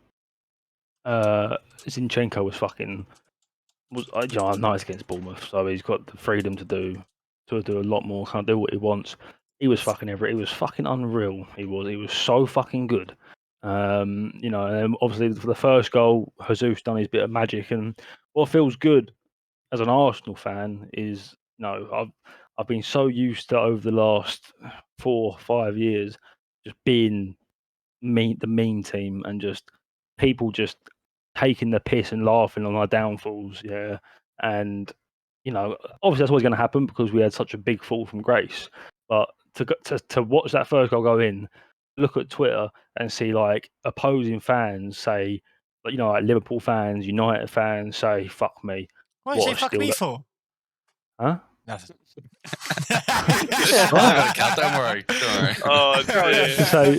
Zinchenko was nice against Bournemouth, so he's got the freedom to do a lot more, can't do what he wants. He was fucking unreal. He was so fucking good. And obviously for the first goal, Jesus done his bit of magic, and what feels good as an Arsenal fan is, I've been so used to over the last 4 or 5 years just being the mean team, and just people just taking the piss and laughing on our downfalls. Yeah, and obviously that's always going to happen because we had such a big fall from grace. But to watch that first goal go in, look at Twitter and see like opposing fans say, like Liverpool fans, United fans say, "Fuck me." What did you say fuck me for? Huh? Nothing. Don't worry. Oh, So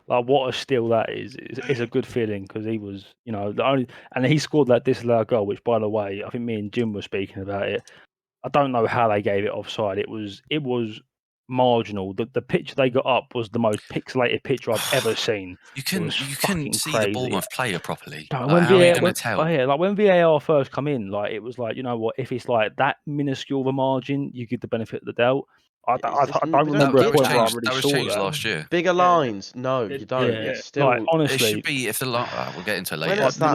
what a steal that is. It's a good feeling because he was, and he scored that disallowed goal, which, by the way, I think me and Jim were speaking about it. I don't know how they gave it offside. It was marginal. The picture they got up was the most pixelated picture I've ever seen. You couldn't see crazy. the Bournemouth player properly. No, how are you going to tell? Like when VAR first come in, like it was like, if it's like that minuscule of a margin, you give the benefit of the doubt. I don't remember a point where I really that was saw changed that. last year. Bigger lines? No, you don't. Yeah, It's still like, honestly, it should be if the we'll get into it later. when it's that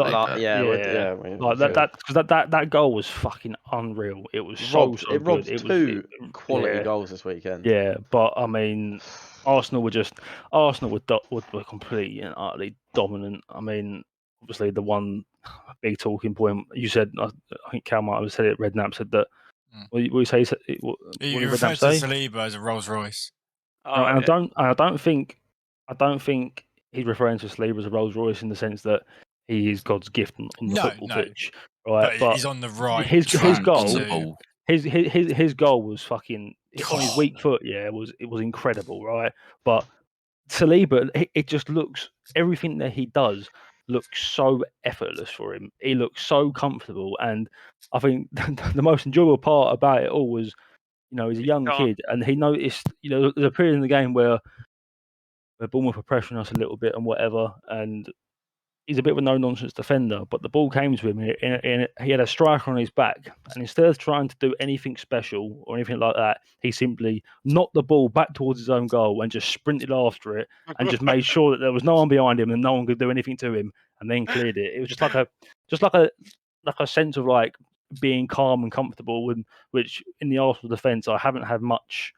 that goal was fucking unreal. It was so it robbed good. two quality goals this weekend. Yeah, but I mean, Arsenal were completely and utterly dominant. I mean, obviously the one big talking point you said, I think Cal might have said it. Redknapp said that. What you say? You refer to Saliba as a Rolls Royce. I don't think he's referring to Saliba as a Rolls Royce in the sense that he is God's gift on the football pitch, right? But he's on the right. His goal. His goal was fucking on his weak foot. Yeah, it was incredible, right? But Saliba, it just looks, everything that he does looks so effortless for him. He looks so comfortable, and I think the most enjoyable part about it all was, he's a young kid, and he noticed, there's a period in the game where Bournemouth were pressuring us a little bit and whatever, and he's a bit of a no-nonsense defender, but the ball came to him, and he had a striker on his back, and instead of trying to do anything special or anything like that, he simply knocked the ball back towards his own goal and just sprinted after it, and just made sure that there was no one behind him and no one could do anything to him, and then cleared it. It was just like a sense of like being calm and comfortable, and which in the Arsenal defence I haven't had much,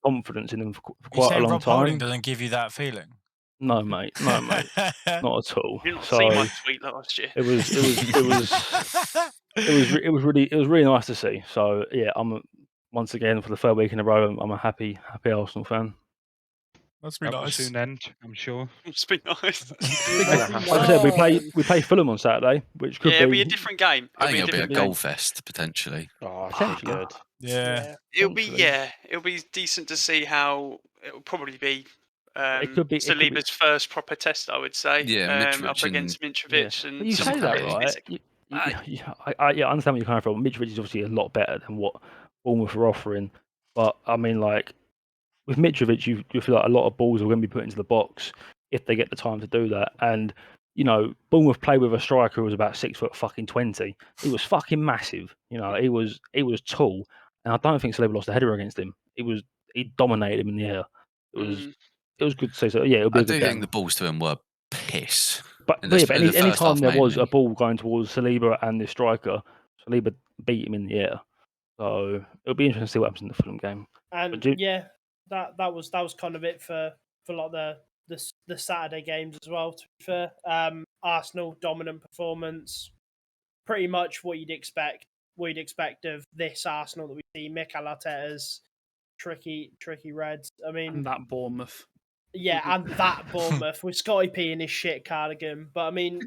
confidence in them for quite a long Rob time. Holding doesn't give you that feeling? No, mate, not at all. You didn't see my tweet last year. It was really nice to see. So yeah, I'm once again for the third week in a row, I'm a happy Arsenal fan. That's really nice. Will soon end, I'm sure. It's been nice. Like I said, we play Fulham on Saturday, which could be a different game. I think it'll be a goal fest potentially. Oh, potentially good. Yeah. It'll be decent to see how it'll probably be. It could be Saliba's first proper test, I would say. Yeah, up against Mitrovic. Yeah. And but you say that, right? I understand where you're coming from. Mitrovic is obviously a lot better than what Bournemouth are offering. But I mean, like with Mitrovic, you feel like a lot of balls are going to be put into the box if they get the time to do that. And Bournemouth played with a striker who was about 6'20". He was fucking massive. He was tall, and I don't think Saliba lost a header against him. He dominated him in the air. It was good to see. So yeah, it'll be a good game. I do think the balls to him were piss. But any time there was a ball going towards Saliba and the striker, Saliba beat him in the air. So it'll be interesting to see what happens in the Fulham game. And that was kind of it for like the Saturday games as well. To be fair, Arsenal dominant performance, pretty much what you'd expect. What you'd expect of this Arsenal that we see. Mikel Arteta's tricky Reds. I mean, and that Bournemouth. Yeah, and that Bournemouth with Scotty P in his shit cardigan. But I mean,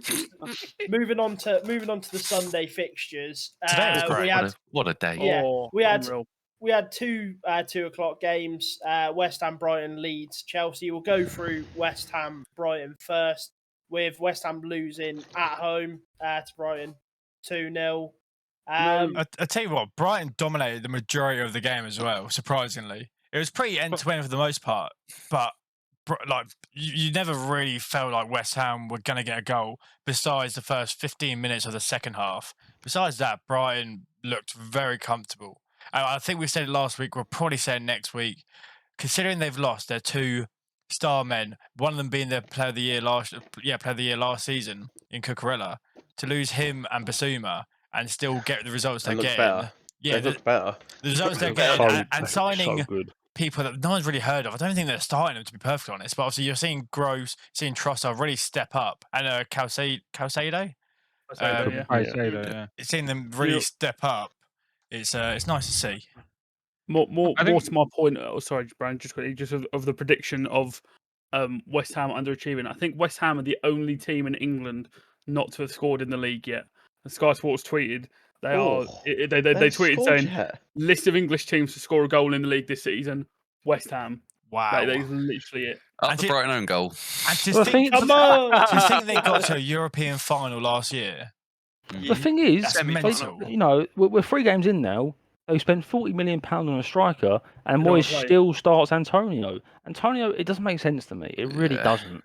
moving on to the Sunday fixtures. Today was great. What a day! Yeah, we unreal. had two 2:00 games. West Ham, Brighton, Leeds, Chelsea. We'll go through West Ham, Brighton first, with West Ham losing at home to Brighton 2-0. I tell you what, Brighton dominated the majority of the game as well. Surprisingly, it was pretty end to end for the most part, but. Like you never really felt like West Ham were going to get a goal besides the first 15 minutes of the second half. Besides that, Brighton looked very comfortable. And I think we said it last week. We'll probably say it next week. Considering they've lost their two star men, one of them being their player of the year last season in Cucurella, to lose him and Basuma and still get the results they're getting. Better. Yeah, they look better. The results they're getting and signing. So good. People that no one's really heard of. I don't think they're starting them, to be perfectly honest. But obviously, you're seeing Gross, seeing Trossard really step up, and Caicedo. Seeing them really step up. It's nice to see. More to my point. Oh, sorry, Brian. Just quickly, of the prediction of West Ham underachieving. I think West Ham are the only team in England not to have scored in the league yet. And Sky Sports tweeted. They tweeted saying list of English teams to score a goal in the league this season. West Ham. Wow, that is literally it. Up the Brighton own goal. And to think they got to a European final last year. The thing is, mental. We're 3 games in now. They spent £40 million on a striker, and Moyes still starts Antonio. Antonio, it doesn't make sense to me. It really doesn't.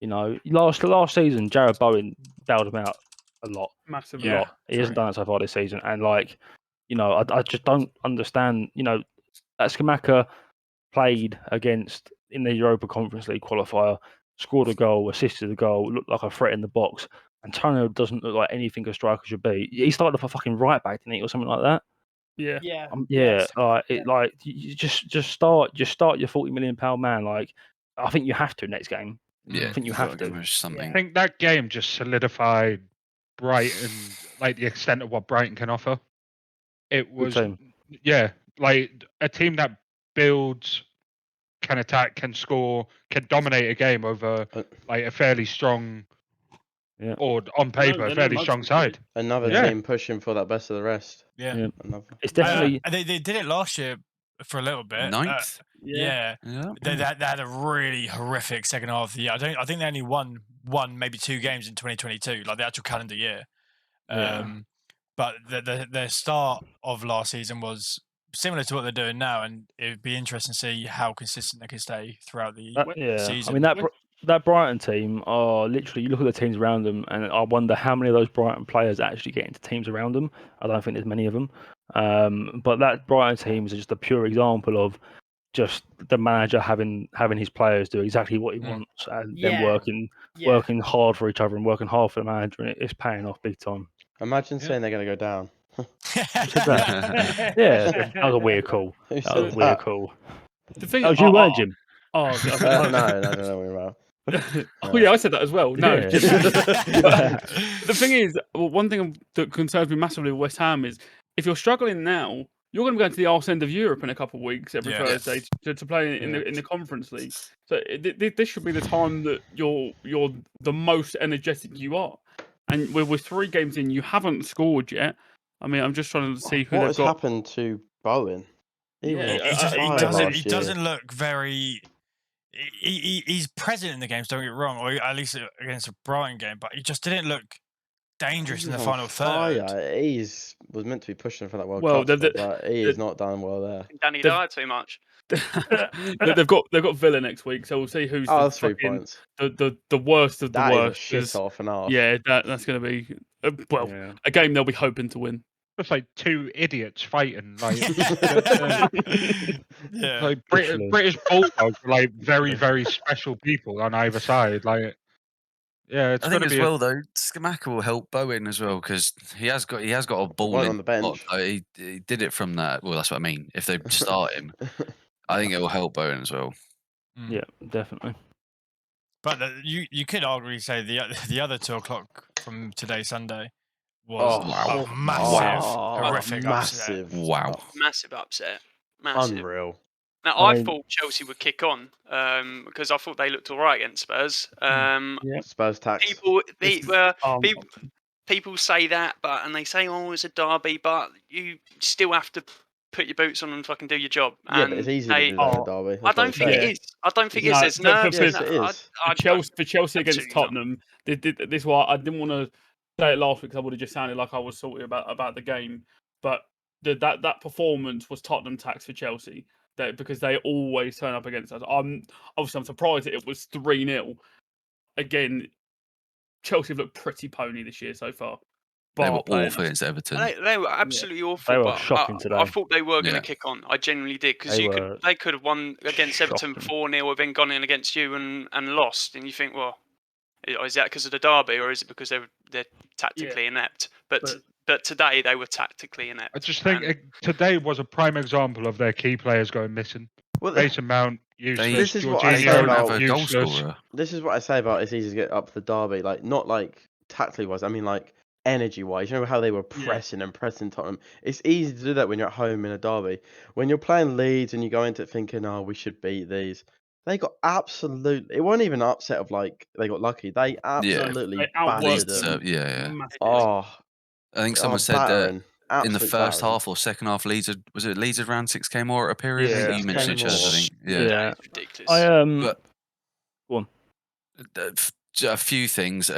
Last season, Jared Bowen bailed him out a lot. Massively. A lot. He hasn't done it so far this season. And I just don't understand, that Skamaka played against in the Europa Conference League qualifier, scored a goal, assisted a goal, looked like a threat in the box. Antonio doesn't look like anything a striker should be. He started off a fucking right back, didn't he, or something like that? Yeah. You just start your £40 million man. Like, I think you have to next game. Yeah, I think you have to. Something. I think that game just solidified Brighton, like the extent of what Brighton can offer. It was, like a team that builds, can attack, can score, can dominate a game over like a fairly strong, or on paper, a fairly strong side. Another team pushing for that best of the rest. Yeah. It's definitely. They did it last year for a little bit. Ninth. They had a really horrific second half of the year. I think they only won maybe 2 games in 2022, like the actual calendar year. But the start of last season was similar to what they're doing now, and it would be interesting to see how consistent they can stay throughout the season. I mean, that Brighton team are literally, you look at the teams around them, and I wonder how many of those Brighton players actually get into teams around them. I don't think there's many of them. But that Brighton team is just a pure example of just the manager having his players do exactly what he wants, and then working hard for each other and working hard for the manager, and it's paying off big time. Imagine saying they're going to go down. That was a weird call. The thing was you, weren't Jim? No, I don't know what you're about. I said that as well. No, the thing is, one thing that concerns me massively with West Ham is if you're struggling now, you're going to be going to the arse end of Europe in a couple of weeks every Thursday to play in the Conference League. So this should be the time that you're the most energetic you are. And with 3 games in, you haven't scored yet. I mean, I'm just trying to see who what they've has got. happened to Bowen. He doesn't look very. He's present in the games. Don't get it wrong, or at least against a Brighton game. But he just didn't look dangerous in the He's final on third. fire. He was meant to be pushing for that World Well, Cup spot, but he has not done well there. Danny They've- Dyer too much. they've got Villa next week, so we'll see who's Oh, the that's 3 fucking points. the worst of the That is a worst. shit 'cause, off and half. Yeah, that's going to be Yeah. a game they'll be hoping to win. It's like two idiots fighting. Like, Yeah. like Literally. British Bulldogs are like very, very special people on either side. Like, yeah, it's I going think to as be. well though, Scamacca will help Bowen as well because he has got a ball Right in on the bench. spot, so he did it from that. Well, that's what I mean. If they start him, I think it will help Bowen as well. Yeah, definitely. But you could arguably say the other 2 o'clock from today Sunday was Oh, a massive, wow. horrific upset. Massive. Wow. Massive upset. Massive. Unreal. Now, I I mean- thought Chelsea would kick on because I thought they looked all right against Spurs. Spurs tax. People say that, and they say, "Oh, it's a derby," but you still have to put your boots on and fucking do your job. Yeah, And but it's easy to do that with Derby. I don't think it is. I don't think it is. There's nerves. Yes, it is. For Chelsea against absolutely not. Tottenham, this is why I didn't want to say it last week because I would have just sounded like I was salty about the game. But that performance was Tottenham tax for Chelsea because they always turn up against us. I'm surprised that it was 3-0. Again, Chelsea have looked pretty pony this year so far. They were Bar awful against Everton. They were absolutely awful. They were but shocking I today. thought they were going to Yeah. kick on. I genuinely did because They they could have won against Everton shocking. 4-0, then gone in against you and lost. And you think, well, is that because of the derby or is it because they're tactically inept? But today they were tactically inept. I just think today was a prime example of their key players going missing. Well, Mason Mount, useless. This is what I say Jorginho, about- a goal useless. scorer. This is what I say about it's easy to get up the Derby. Like, not like tactically wise. I mean, like energy wise. You know how they were pressing and pressing Tottenham. It's easy to do that when you're at home in a derby. When you're playing Leeds and you go into it thinking, "Oh, we should beat these." They got absolutely. It wasn't even an upset of like they got lucky. They absolutely They outworked battered Leeds, them. yeah. Oh, I think someone said that battering. in the Absolute first battering. half or second half, Leeds had around 6k more at a period. I Yeah, think you mentioned it, 6K Chaz, I more. think. Yeah. That is ridiculous. But Go on. A few things.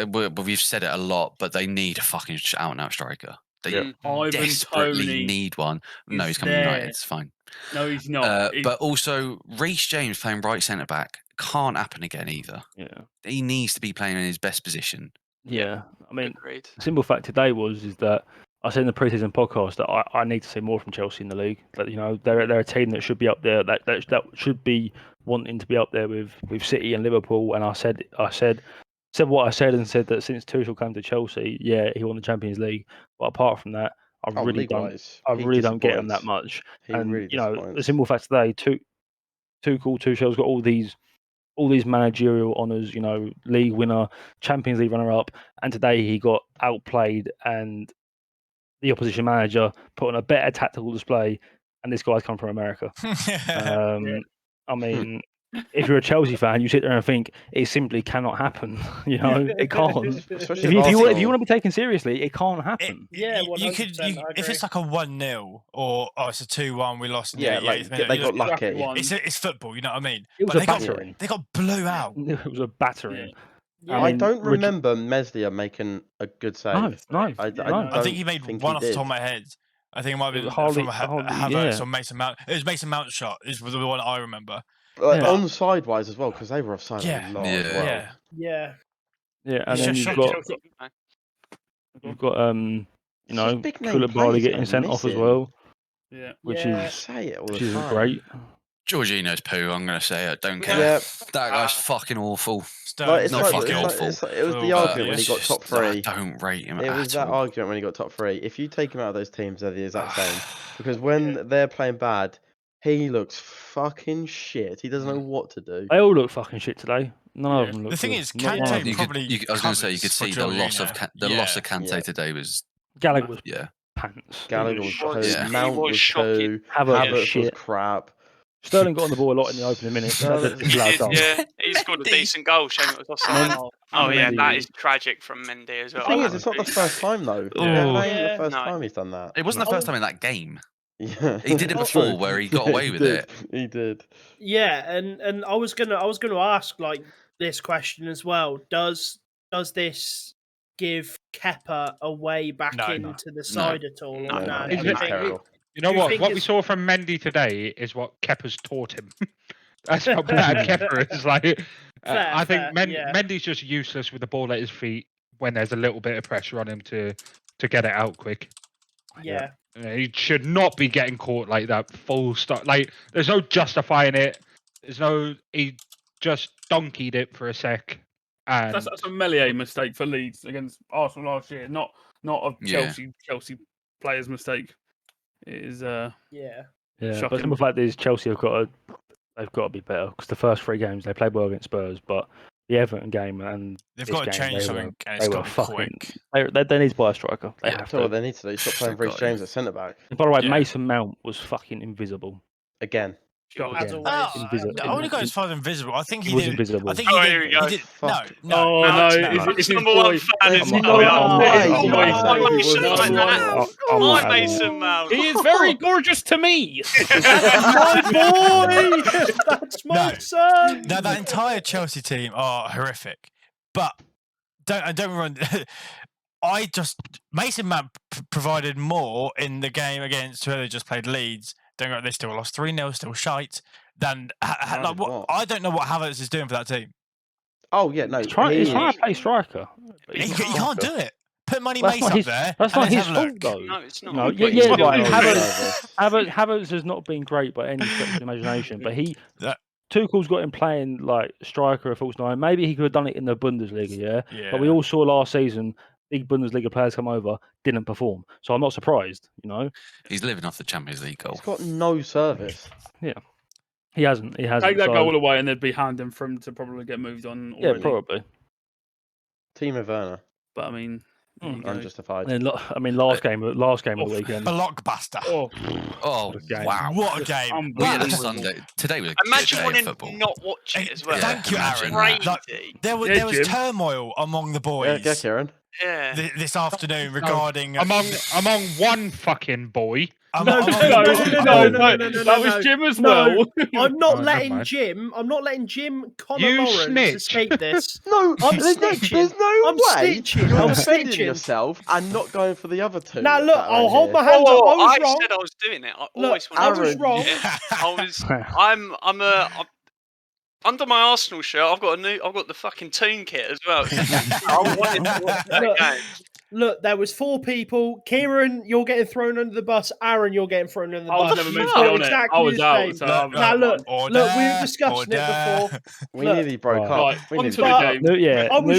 We've said it a lot, but they need a fucking out-and-out striker. They Ivan desperately Toney need one. No, is he's coming to United. there. It's fine. No, he's not. But also, Reece James playing right centre back can't happen again either. Yeah. He needs to be playing in his best position. Yeah. I mean, Agreed. the simple fact today is that I said in the preseason podcast that I need to see more from Chelsea in the league. That they're a team that should be up there. That should be wanting to be up there with City and Liverpool. And I said what I said and said that since Tuchel came to Chelsea, yeah, he won the Champions League. But apart from that, I really don't get him that much. And Really disappoints. the simple fact today, Tuchel's got all these managerial honours. League winner, Champions League runner-up, and today he got outplayed and the opposition manager put on a better tactical display, and this guy's come from America. I mean, if you're a Chelsea fan, you sit there and think it simply cannot happen. It can't. Especially If you want Arsenal. to be taken seriously, it can't happen. Yeah, you could 100%, I if it's agree. like a 1-0 or it's a 2-1, we lost. In Yeah, the like 88th minute, they you got know, lucky. It's football, you know what I mean? It was But a battering. They got blew out. It was a battering. I mean, don't remember Meslier making a good save. No. I think he made think one he off the did. top of my head. I think it might be It was hardly- from hardly- Havertz yeah. or Mason Mount. It was Mason Mount's shot. Is the one I remember. Like, Yeah. onside wise as well, because they were offside Yeah. a lot as well. Yeah. Yeah. Yeah, and It's then just you've shocking. got It's just big name Koulibaly players getting that are sent off as missing. well, Yeah. which Yeah. is Say it all which the isn't time. great. Jorginho's poo. I'm going to say it. Don't care. Yeah. That guy's fucking awful. Like, Sterling's it's not like, fucking awful. it was the But argument when he got It's top just- I 3. don't rate him It was at that all. argument when he got top 3. If you take him out of those teams, they're the exact same. Because when they're playing bad, he looks fucking shit. He doesn't know what to do. They all look fucking shit today. None of them look The thing good. is, Not one Kante of them. probably I was going to say you could covers for see the loss of Jorginho. loss of Kante Yeah. today was Gallagher was yeah. pants. Gallagher was He poo. shit. Yeah. Mount He was was shocking. poo. Havertz was Havertz was shit. crap. Sterling got on the ball a lot in the opening minutes. Sterling- That's a loud goal. Yeah, he scored a decent goal. Shame it was offside. Oh yeah, Mendy that was- is tragic from Mendy as The well. thing That is, was it's not the really first time though. Yeah. It ain't Yeah. the first No. time he's done that. It wasn't the first time in that game. Yeah. He did it That's before true. where he got away with did. it. He did. Yeah, and I was gonna ask like this question as well. Does this give Kepa a way back into the side at all? No, or no, Do you think- terrible. You know Do you what? think What we it's- saw from Mendy today is what Kepa's taught him. That's how bad Kepa is. Like, I think yeah. Mendy's just useless with the ball at his feet when there's a little bit of pressure on him to get it out quick. Yeah. He should not be getting caught like that. Full stop. Like, there's no justifying it. He just donkeyed it for a sec. And That's a Melier mistake for Leeds against Arsenal last year, not a Chelsea player's mistake. It is Yeah. But shocking. some of the fact is Chelsea they've got to be better because the first 3 games they played well against Spurs, but the Everton game and They've this got to game, change they something, were- and they it's were got to be fucking. quick. They need to buy a striker. They have That's what to. they need to do. Stop playing They've Reece got James to. at centre back And by the way, Yeah. Mason Mount was fucking invisible. again. As Again. always. Invisible. I wouldn't go as far as invisible. I think He he was did. invisible. I think Oh, he here did. we go. He did Fuck. no. Oh, no, it's his number one boy. fan is I'm no, not- I'm I'm not- not- I'm I'm not- not- I'm not he shit was like the that. one. I'm not My having it. Mason Mount. He is very gorgeous to me. My boy! That's my No. son! Now that entire Chelsea team are horrific, but don't run. Mason Mount provided more in the game against whoever they just played, Leeds. Don't get they still lost 3-0, still shite. Than like what? I don't know what Havertz is doing for that team. Oh yeah, no. He's trying to play striker. but He he's not can't striker. do it. Put Money That's Mace not up his. there. That's and not let's his have a fault look. though. No, it's not. No, He put yeah, his right. skill service. Havertz has not been great by any stretch of the imagination, but That- Tuchel's got him playing like striker or false 9. Maybe he could have done it in the Bundesliga, yeah. Yeah. But we all saw last season big Bundesliga players come over, didn't perform. So I'm not surprised, you know. He's living off the Champions League goal. He's got no service. He hasn't. Take that so- goal away, and they'd be handing for him to probably get moved on. Yeah, Already. probably. Timo Werner, But I mean, there you go. unjustified. And last game of the weekend. Blockbuster. Oh, Oh, What a game. wow. What a game! We had a Unbelievable. Sunday. Today was a Imagine good day of wanting football. to not watch it as well. Thank you, imagine Aaron. that. Crazy. There was Jim. turmoil among the Yeah, boys yeah, Kieran. Yeah. this afternoon regarding among one fucking boy. No, no, that was Jim as No. well. I'm not never letting mind. Jim. I'm not letting Jim Connor You Lawrence snitch. escape this. No, I'm there's snitching. There's no I'm way snitching. you're I'm defending snitching. yourself and not going for the other two. Now look, that are I'll in hold here. my hands up. I was I wrong. said I was doing it. I Look, always I wanted was to do wrong. it. I'm under my Arsenal shirt. I've got the fucking Toon kit as well. I wanted to watch that Look, game. Look, there was 4 people. Kieran, you're getting thrown under the bus. Aaron, you're getting thrown under the I was bus. never You meant to thought be on it. exactly I was the out. same. So Now look, we were discussing it before. We Look, nearly broke Right. up. Right, We on nearly to the broke game. up. I was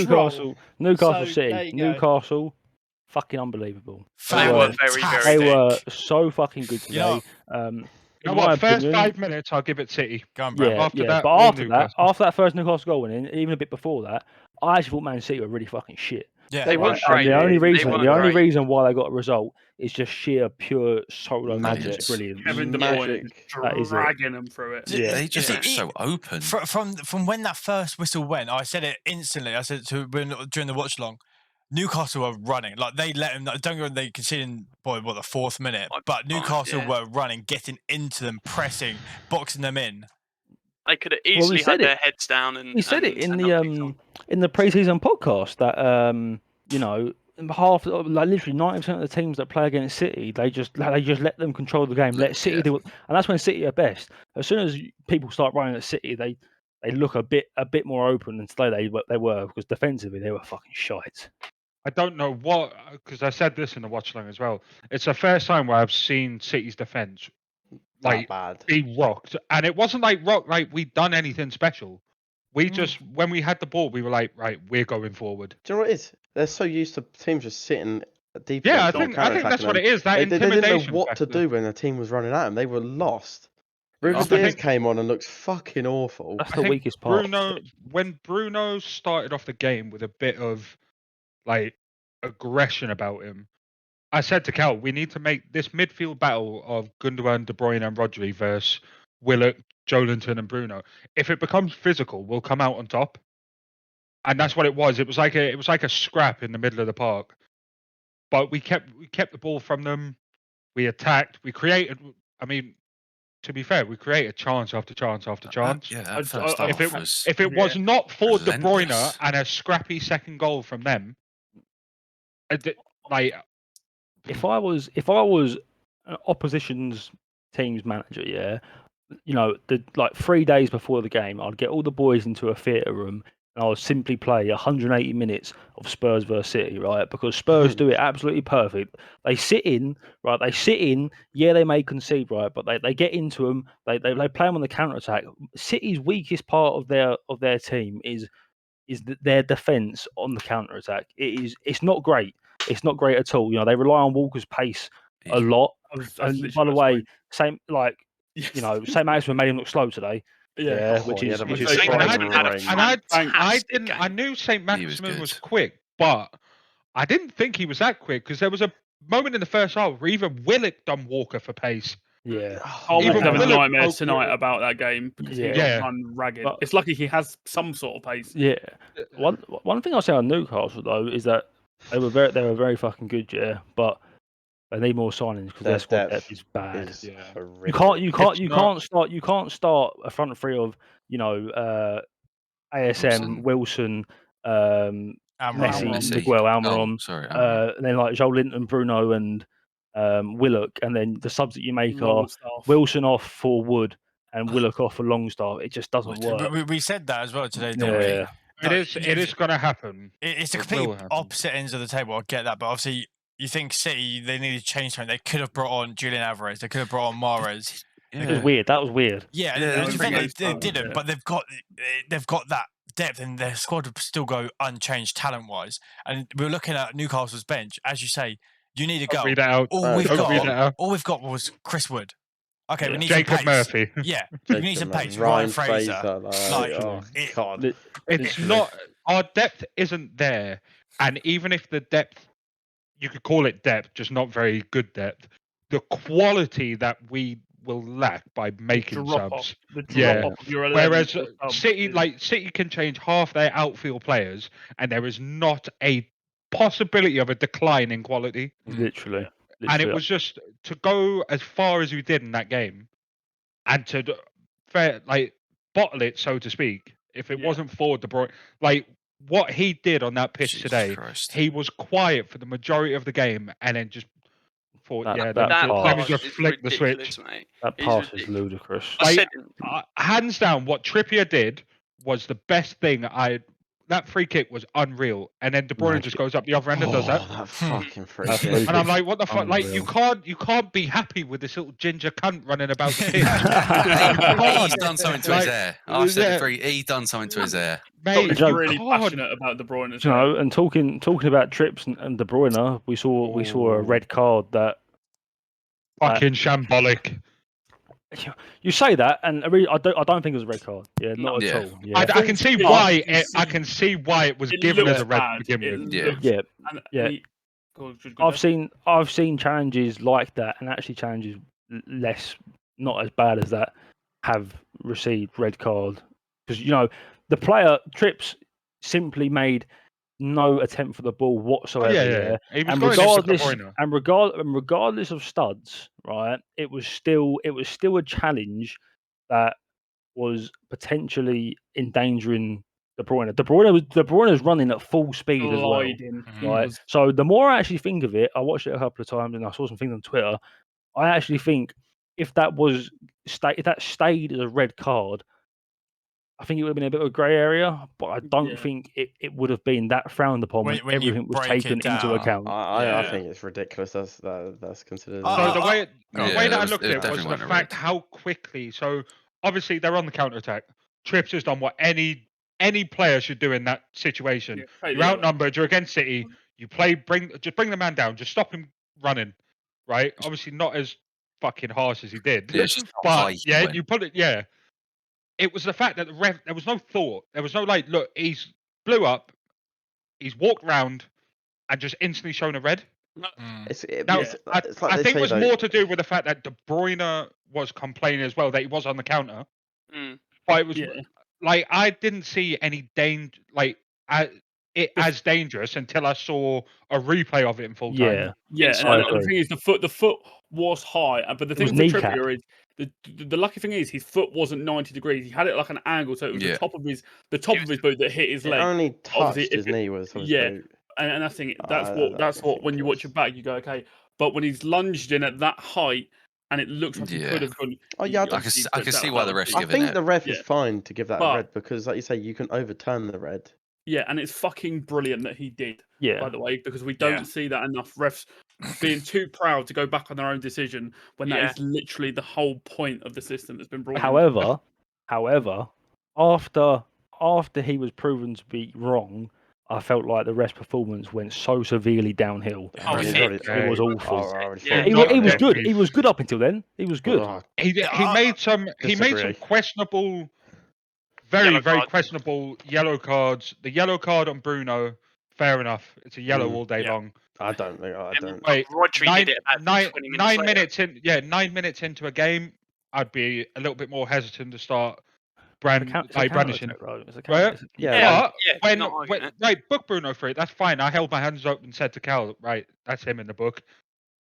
Newcastle So, City. there you go. Newcastle, fucking unbelievable. They were very, They very were thick. so fucking good today. You know- You know in my what? First opinion- 5 minutes, I'll give it City. Go on, Brad. Yeah, After yeah. that, But all after Newcastle. that first Newcastle goal winning, even a bit before that, I actually thought Man City were really fucking shit. Yeah, They weren't And great. the only They reason, weren't great. why they got a result is just sheer, pure solo magic, Magic. brilliance. Kevin De Magic. Bruyne That is it. dragging them through it. Yeah. They just Yeah. look so open. From when that first whistle went, I said it instantly. I said during the watch long, Newcastle were running. Like they let them. Don't go. They conceded the 4th minute, but Newcastle yeah. were running, getting into them, pressing, boxing them in. They could have we easily said had their it. heads down and. We said it in and the not kicked on. in the preseason podcast that half, like literally 90% of the teams that play against City, they just let them control the game, let City do it, and that's when City are best. As soon as people start running at City, they look a bit more open, and today they were, because defensively they were fucking shite. I don't know what, because I said this in the watch long as well. It's the first time where I've seen City's defense That bad. be rocked, and it wasn't like we'd done anything special. We just, when we had the ball, we were like, right, we're going forward. Do you know what it is? They're so used to teams just sitting deep. Yeah, I against think goal, that's counter-attacking what them. it is. That They didn't intimidation. know what to factor. do when the team was running at them. They were lost. Ruben I Diaz think- came on and looked fucking awful. That's I the think weakest part. when Bruno started off the game with a bit of like aggression about him, I said to Cal, we need to make this midfield battle of Gundogan, De Bruyne, and Rodri versus Willock, Joelinton, and Bruno. If it becomes physical, we'll come out on top. And that's what it was. It was like a scrap in the middle of the park. But we kept the ball from them. We attacked. We created. I mean, to be fair, we created chance after chance after chance. Yeah, I- that first I- half If was. it was not for De Bruyne relentless. and a scrappy second goal from them, like if I was an opposition's team's manager, yeah, you know, like 3 days before the game, I'd get all the boys into a theatre room and I would simply play 180 minutes of Spurs versus City, right? Because Spurs do it absolutely perfect. They sit in, right? Yeah, they may concede, right? But they get into them. They play them on the counter attack. City's weakest part of their team is their defence on the counter attack. It's not great. It's not great at all. You know, they rely on Walker's pace a lot. And by the way, same like St. Maximin made him look slow today. Yeah, which is surprising. And I knew St. Maximin was quick, but I didn't think he was that quick because there was a moment in the first half where even Willock done Walker for pace. Yeah, I was Even having Willock nightmares broke tonight through. about that game because he Yeah. got run ragged. But- It's lucky he has some sort of pace. yeah. One thing I'll say on Newcastle though is that they were very fucking good, yeah, but they need more signings because their squad depth is bad. Is Yeah. horrific. You can't start a front three of ASM, Wilson, Messi, Messi. Miguel, Oh, Almiron, sorry. and then like Joe Linton, Bruno, and Willock, and then the subs that you make are Longstaff. Wilson off for Wood and Willock off for Longstaff. It just doesn't work. We said that as well today, didn't we? Yeah, It is going to happen. It's the It will complete happen. opposite ends of the table. I get that, but obviously, you think City they needed to change something. They could have brought on Julian Alvarez. They could have brought on Mahrez. it was weird. That was weird. Yeah, Yeah, and they they bring didn't. yeah. But they've got that depth, and their squad would still go unchanged talent wise. And we were looking at Newcastle's bench, as you say. You need a Don't goal. read it out. All we've Don't read it out. was Chris Wood. Okay, we need Jacob some pace. Murphy. Yeah, we need some pace. Ryan Fraser. oh it- God. It's not. Our depth isn't there, and even if the depth, you could call it depth, just not very good depth. The quality that we will lack by making subs. Yeah. Of your 11 Whereas subs City can change half their outfield players, and there is not a possibility of a decline in quality. Literally. And it was just to go as far as we did in that game, and to bottle it, so to speak. If it wasn't for De Bruyne, like what he did on that pitch Jesus today, Christ. he was quiet for the majority of the game, and then just thought, That let me pass just is flick the ridiculous, switch. mate. That It's pass is ridiculous. ludicrous. I said, Hands down, what Trippier did was the best thing. That free kick was unreal, and then De Bruyne Magic. just goes up the other end and does that. That fucking free That's kick. free And I'm like, what the fuck? Like, you Unreal. can't be happy with this little ginger cunt running about the pitch. He's done something to his hair. I've said it for he's done something to his hair. Mate, He's you really can't. passionate about De Bruyne as You well. know, and talking about trips and De Bruyne, we saw a red card that Fucking shambolic. you say that, and I don't think it was a red card. Yeah, not Yeah. at all. Yeah, I can see Yeah, why. I can see- It was It given looks as a red bad. to begin It with. Yeah. looks- yeah. and Yeah. Go I've ahead. seen challenges like that, and actually challenges less, not as bad as that, have received red card because the player Trips simply made no attempt for the ball whatsoever. Yeah. He was And going into De Bruyne. regardless of studs, right? It was still a challenge that was potentially endangering De Bruyne. De Bruyne was running at full speed as well. Gliding. Right. So the more I actually think of it, I watched it a couple of times and I saw some things on Twitter. I actually think if that stayed as a red card, I think it would have been a bit of a grey area, but I don't think it would have been that frowned upon when When you everything was break it taken into down. account. I think it's ridiculous. That's considered. So the way Yeah, that I it looked at it was definitely the wasn't a fact red. how quickly. So obviously they're on the counter attack. Trips has done what any player should do in that situation. You're outnumbered. You're against City. You bring the man down. Just stop him running. Right. Obviously not as fucking harsh as he did. Yeah, it's just not But high, yeah, went. you put it. Yeah. It was the fact that the ref. There was no thought. There was no look. He's blew up. He's walked round, and just instantly shown a red. It's I like they think it say, was though, more to do with the fact that De Bruyne was complaining as well that he was on the counter. Mm. But it was like I didn't see any danger, as dangerous until I saw a replay of it in full time. Yeah, I and the agree. thing is, the foot was high, but the It was thing with kneecap. Trippier is the lucky thing is his foot wasn't 90 degrees. He had it like an angle, so it was Yeah. the top of his boot that hit his it leg. only touched Obviously, his if it- knee was yeah. boot. And I think that's what when you watch it back, you go, okay. But when he's lunged in at that height, and it looks like he could have gone. Oh yeah, I can see why the ref's I giving think it. the ref is fine to give that a But- red because, like you say, you can overturn the red. Yeah, and it's fucking brilliant that he did. Yeah. By the way, because we don't see that enough refs being too proud to go back on their own decision when that is literally the whole point of the system that's been brought in. However, after he was proven to be wrong, I felt like the ref's performance went so severely downhill. It was awful. He was good. He was good up until then. He was good. He made some questionable, very questionable yellow cards. The yellow card on Bruno, fair enough. It's a yellow all day long. I don't. Wait, Rodri did it about 20 minutes later. 9 minutes into a game, I'd be a little bit more hesitant to start brandishing. Book Bruno for it. That's fine. I held my hands up and said to Cal, right, that's him in the book.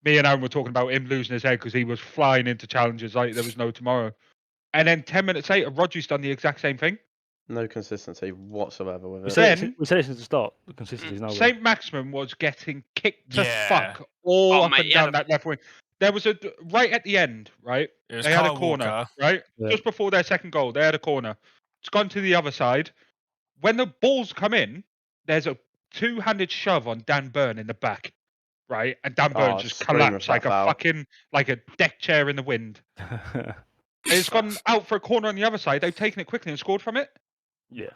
Me and Aaron were talking about him losing his head because he was flying into challenges like there was no tomorrow. And then 10 minutes later, Rodri's done the exact same thing. No consistency whatsoever with it. We said it since the start. The consistency is nowhere. St. Maximin was getting kicked to fuck all up and down that left wing. There was right at the end, right? They had a corner, right? Yeah. Just before their second goal, they had a corner. It's gone to the other side. When the balls come in, there's a two-handed shove on Dan Burn in the back, right? And Dan Burn just collapsed like a deck chair in the wind. It's gone out for a corner on the other side. They've taken it quickly and scored from it. Yeah.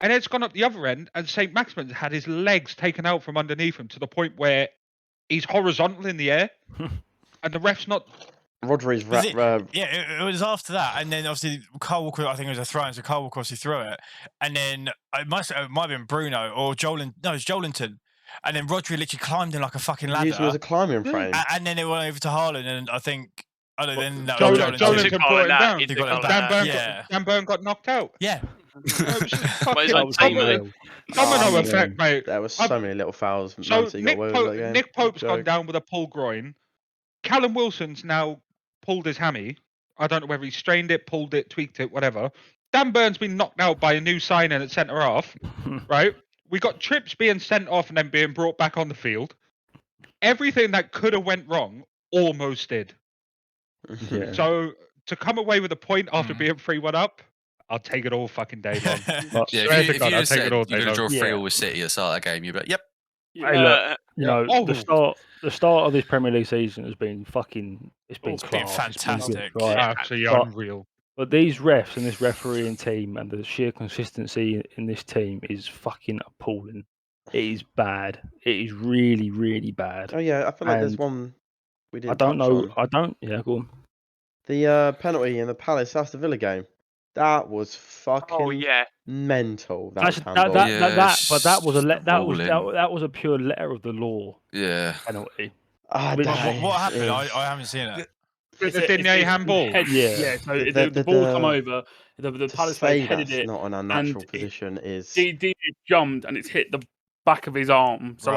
And it's gone up the other end, and St. Maximin's had his legs taken out from underneath him to the point where he's horizontal in the air, and the ref's not. Rodri's it was after that, and then obviously Kyle Walker. I think it was a throw-in, so Kyle Walker obviously threw it, and then it might have been Bruno or Joelinton. No, it was Joelinton. And then Rodri literally climbed in like a fucking ladder. Used him as a climbing frame. And then it went over to Haaland, and I think. Joelinton brought him down. Dan Burn got knocked out. Yeah. Domino effect, mate. There was so many little fouls. So Nick Pope's gone down with a pull groin. Callum Wilson's now pulled his hammy. I don't know whether he strained it, pulled it, tweaked it, whatever. Dan Burn's been knocked out by a new signing at centre half, right? We got Trips being sent off and then being brought back on the field. Everything that could have went wrong almost did. Yeah. So to come away with a point after being 3-1 up, I'll take it all fucking day long. If you just said you're going to draw 3-3 with City at the start of that game, you'd be like, yep. Hey, look, the start of this Premier League season has been fucking. It's been fantastic. Right? Absolutely unreal. But these refs and this refereeing team and the sheer consistency in this team is fucking appalling. It is bad. It is really, really bad. Oh yeah, I feel like there's one we didn't. Yeah, go on. The penalty in the Palace Aston Villa game. That was fucking mental. That was a pure letter of the law. Yeah. Penalty. What happened? I haven't seen it. The Digne handball. So the ball come over. The Palace player headed it. Not an unnatural position. Is Digne jumped and it's hit the back of his arm. So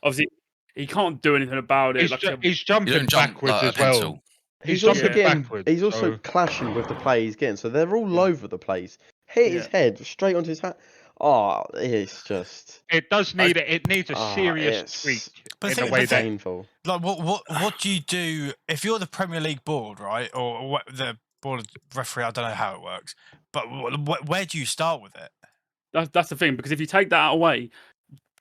obviously he can't do anything about it. He's jumping backwards as well. He's also clashing with the play he's getting, so they're all over the place. Hit his head straight onto his hand. Oh, it's just. It does need it needs a serious tweak in a way that painful. Like what do you do if you're the Premier League board, right, or the board of referee? I don't know how it works, but where do you start with it? That's the thing, because if you take that away,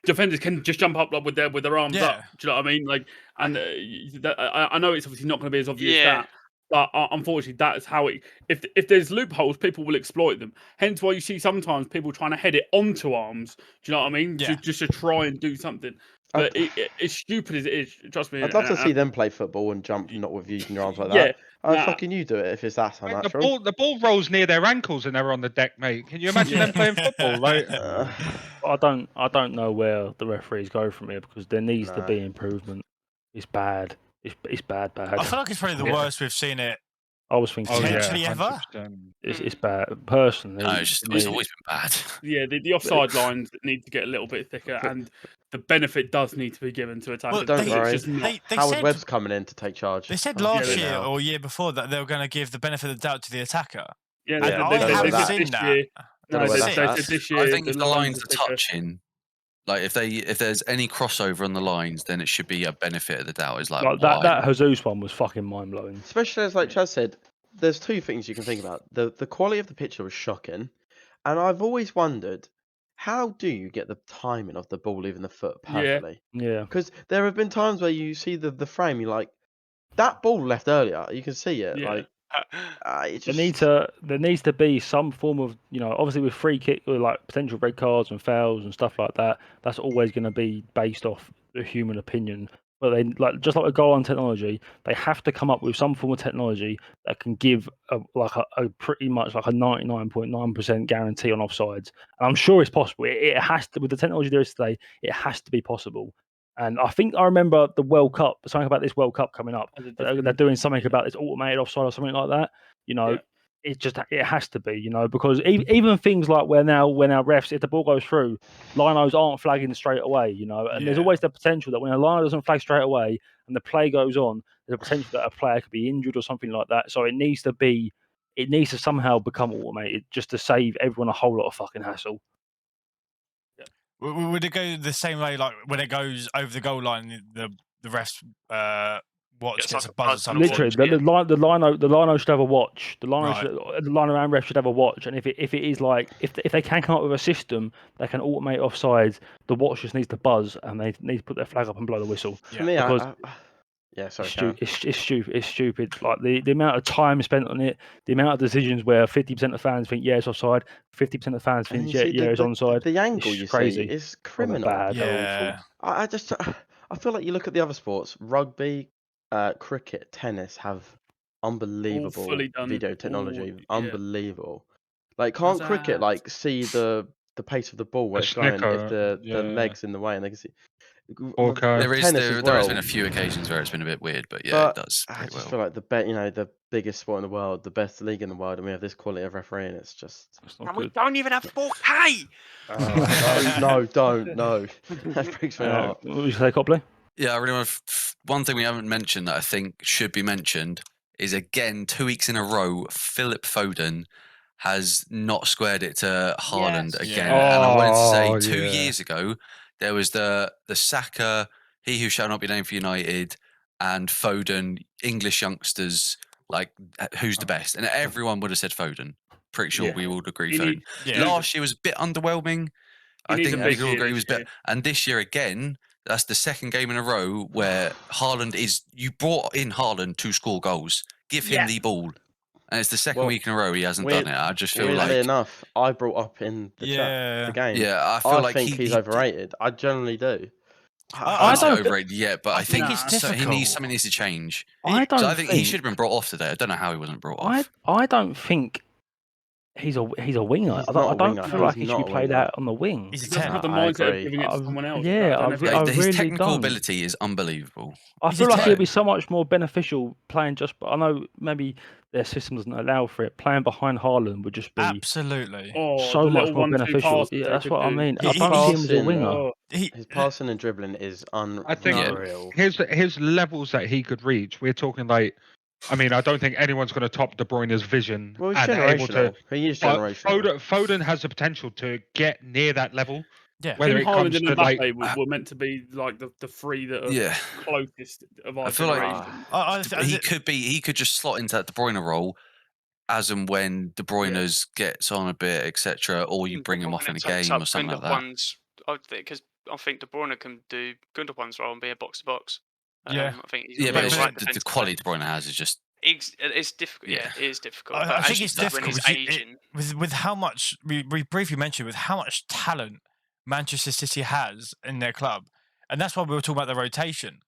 defenders can just jump up with their arms up. Do you know what I mean? Like, and I know it's obviously not going to be as obvious as that, but unfortunately, that is how it. If there's loopholes, people will exploit them. Hence, why you see sometimes people trying to head it onto arms. Do you know what I mean? Yeah. Just to try and do something. But it's stupid as it is. Trust me. I'd love to see them play football and jump, not with using your arms like that. Fucking you do it if it's that unnatural. The ball rolls near their ankles and they're on the deck, mate. Can you imagine them playing football? Like, I don't know where the referees go from here, because there needs to be improvement. It's bad. It's bad. I feel like it's probably the worst we've seen it. I was thinking potentially ever. It's bad. Personally, no, it's always been bad. Yeah, the offside lines need to get a little bit thicker, and the benefit does need to be given to attackers. Don't worry. Howard Webb's coming in to take charge. They said last year or year before that they were going to give the benefit of the doubt to the attacker. Yeah, I haven't seen that. This year. I think if the lines are touching, Like if there's any crossover on the lines, then it should be a benefit of the doubt. Is like that why? Jesus one was fucking mind blowing. Especially as like Chaz said, there's two things you can think about. The quality of the picture was shocking, and I've always wondered, how do you get the timing of the ball leaving the foot perfectly? Yeah. Because there have been times where you see the frame, you're like, that ball left earlier. You can see it. Yeah. Like, it just... There needs to be some form of, obviously with free kick, with like potential red cards and fouls and stuff like that. That's always going to be based off the human opinion. But they just like a goal on technology, they have to come up with some form of technology that can give a pretty much like a 99.9% guarantee on offsides. And I'm sure it's possible. It has to, with the technology there is today. It has to be possible. And I think I remember the World Cup, something about this World Cup coming up. They're doing something about this automated offside or something like that. It has to be, because even things like where now refs, if the ball goes through, linos aren't flagging straight away, and there's always the potential that when a lino doesn't flag straight away and the play goes on, there's a potential that a player could be injured or something like that. So it needs to somehow become automated just to save everyone a whole lot of fucking hassle. Would it go the same way, like when it goes over the goal line, the refs watch gets a buzz or something? Literally, the lino should have a watch. The lino and ref should have a watch. And if it is like if they can come up with a system that can automate offsides, the watch just needs to buzz and they need to put their flag up and blow the whistle. For me, It's stupid. Like the amount of time spent on it, the amount of decisions where 50% of fans think it's offside, 50% of fans think it's onside. The angle you crazy. see is criminal. Bad. Yeah. I feel like you look at the other sports, rugby, cricket, tennis have unbelievable video technology. Unbelievable. Like can't cricket like see the pace of the ball where it's going if the leg's in the way and they can see. There has been a few occasions where it's been a bit weird, but it does. I just feel like the biggest sport in the world, the best league in the world, and we have this quality of refereeing. It's just. And we don't even have 4K. No, don't. That breaks my heart. What would you say, Copley? Yeah, I really want one thing we haven't mentioned that I think should be mentioned is again 2 weeks in a row, Philip Foden has not squared it to Haaland again. And I wanted to say 2 years ago there was the Saka, he who shall not be named for United, and Foden, English youngsters, like who's the best? And everyone would have said Foden. Pretty sure we all agree Foden. Last year was a bit underwhelming. I think we all agree he was better. And this year again, that's the second game in a row where you brought in Haaland to score goals. Give him the ball. And it's the second week in a row he hasn't done it. I just feel like... Weirdly enough, I brought up in the chat, the game. Yeah, I feel like he's overrated. I generally do. I don't overrated yet, but I think something needs to change. I think he should have been brought off today. I don't know how he wasn't brought off. I don't think he's a winger. I don't feel like he should be played out on the wing. He's a 10. Got the mindset of giving it to someone else. Yeah, his technical ability is unbelievable. I feel like it'd be so much more beneficial playing just. I know maybe their system doesn't allow for it. Playing behind Haaland would just be absolutely so much more beneficial. Yeah, that's what I mean. I don't see him as a winger. His passing and dribbling is unreal. I think his levels that he could reach. We're talking like. I mean, I don't think anyone's going to top De Bruyne's vision. Well, he's generational. He is generational. Foden has the potential to get near that level. Yeah, whether it comes and to Mbappe were meant to be like the three that are closest of our generation. He could just slot into that De Bruyne role as and when De Bruyne gets on a bit, etc., or you bring him off in a game or something like that. Because I think De Bruyne can do Gundogan's role and be a box to box. I think but the quality De Bruyne has is just. It's difficult. Yeah, it is difficult. I think it's difficult with how much we briefly mentioned with how much talent Manchester City has in their club, and that's why we were talking about the rotation.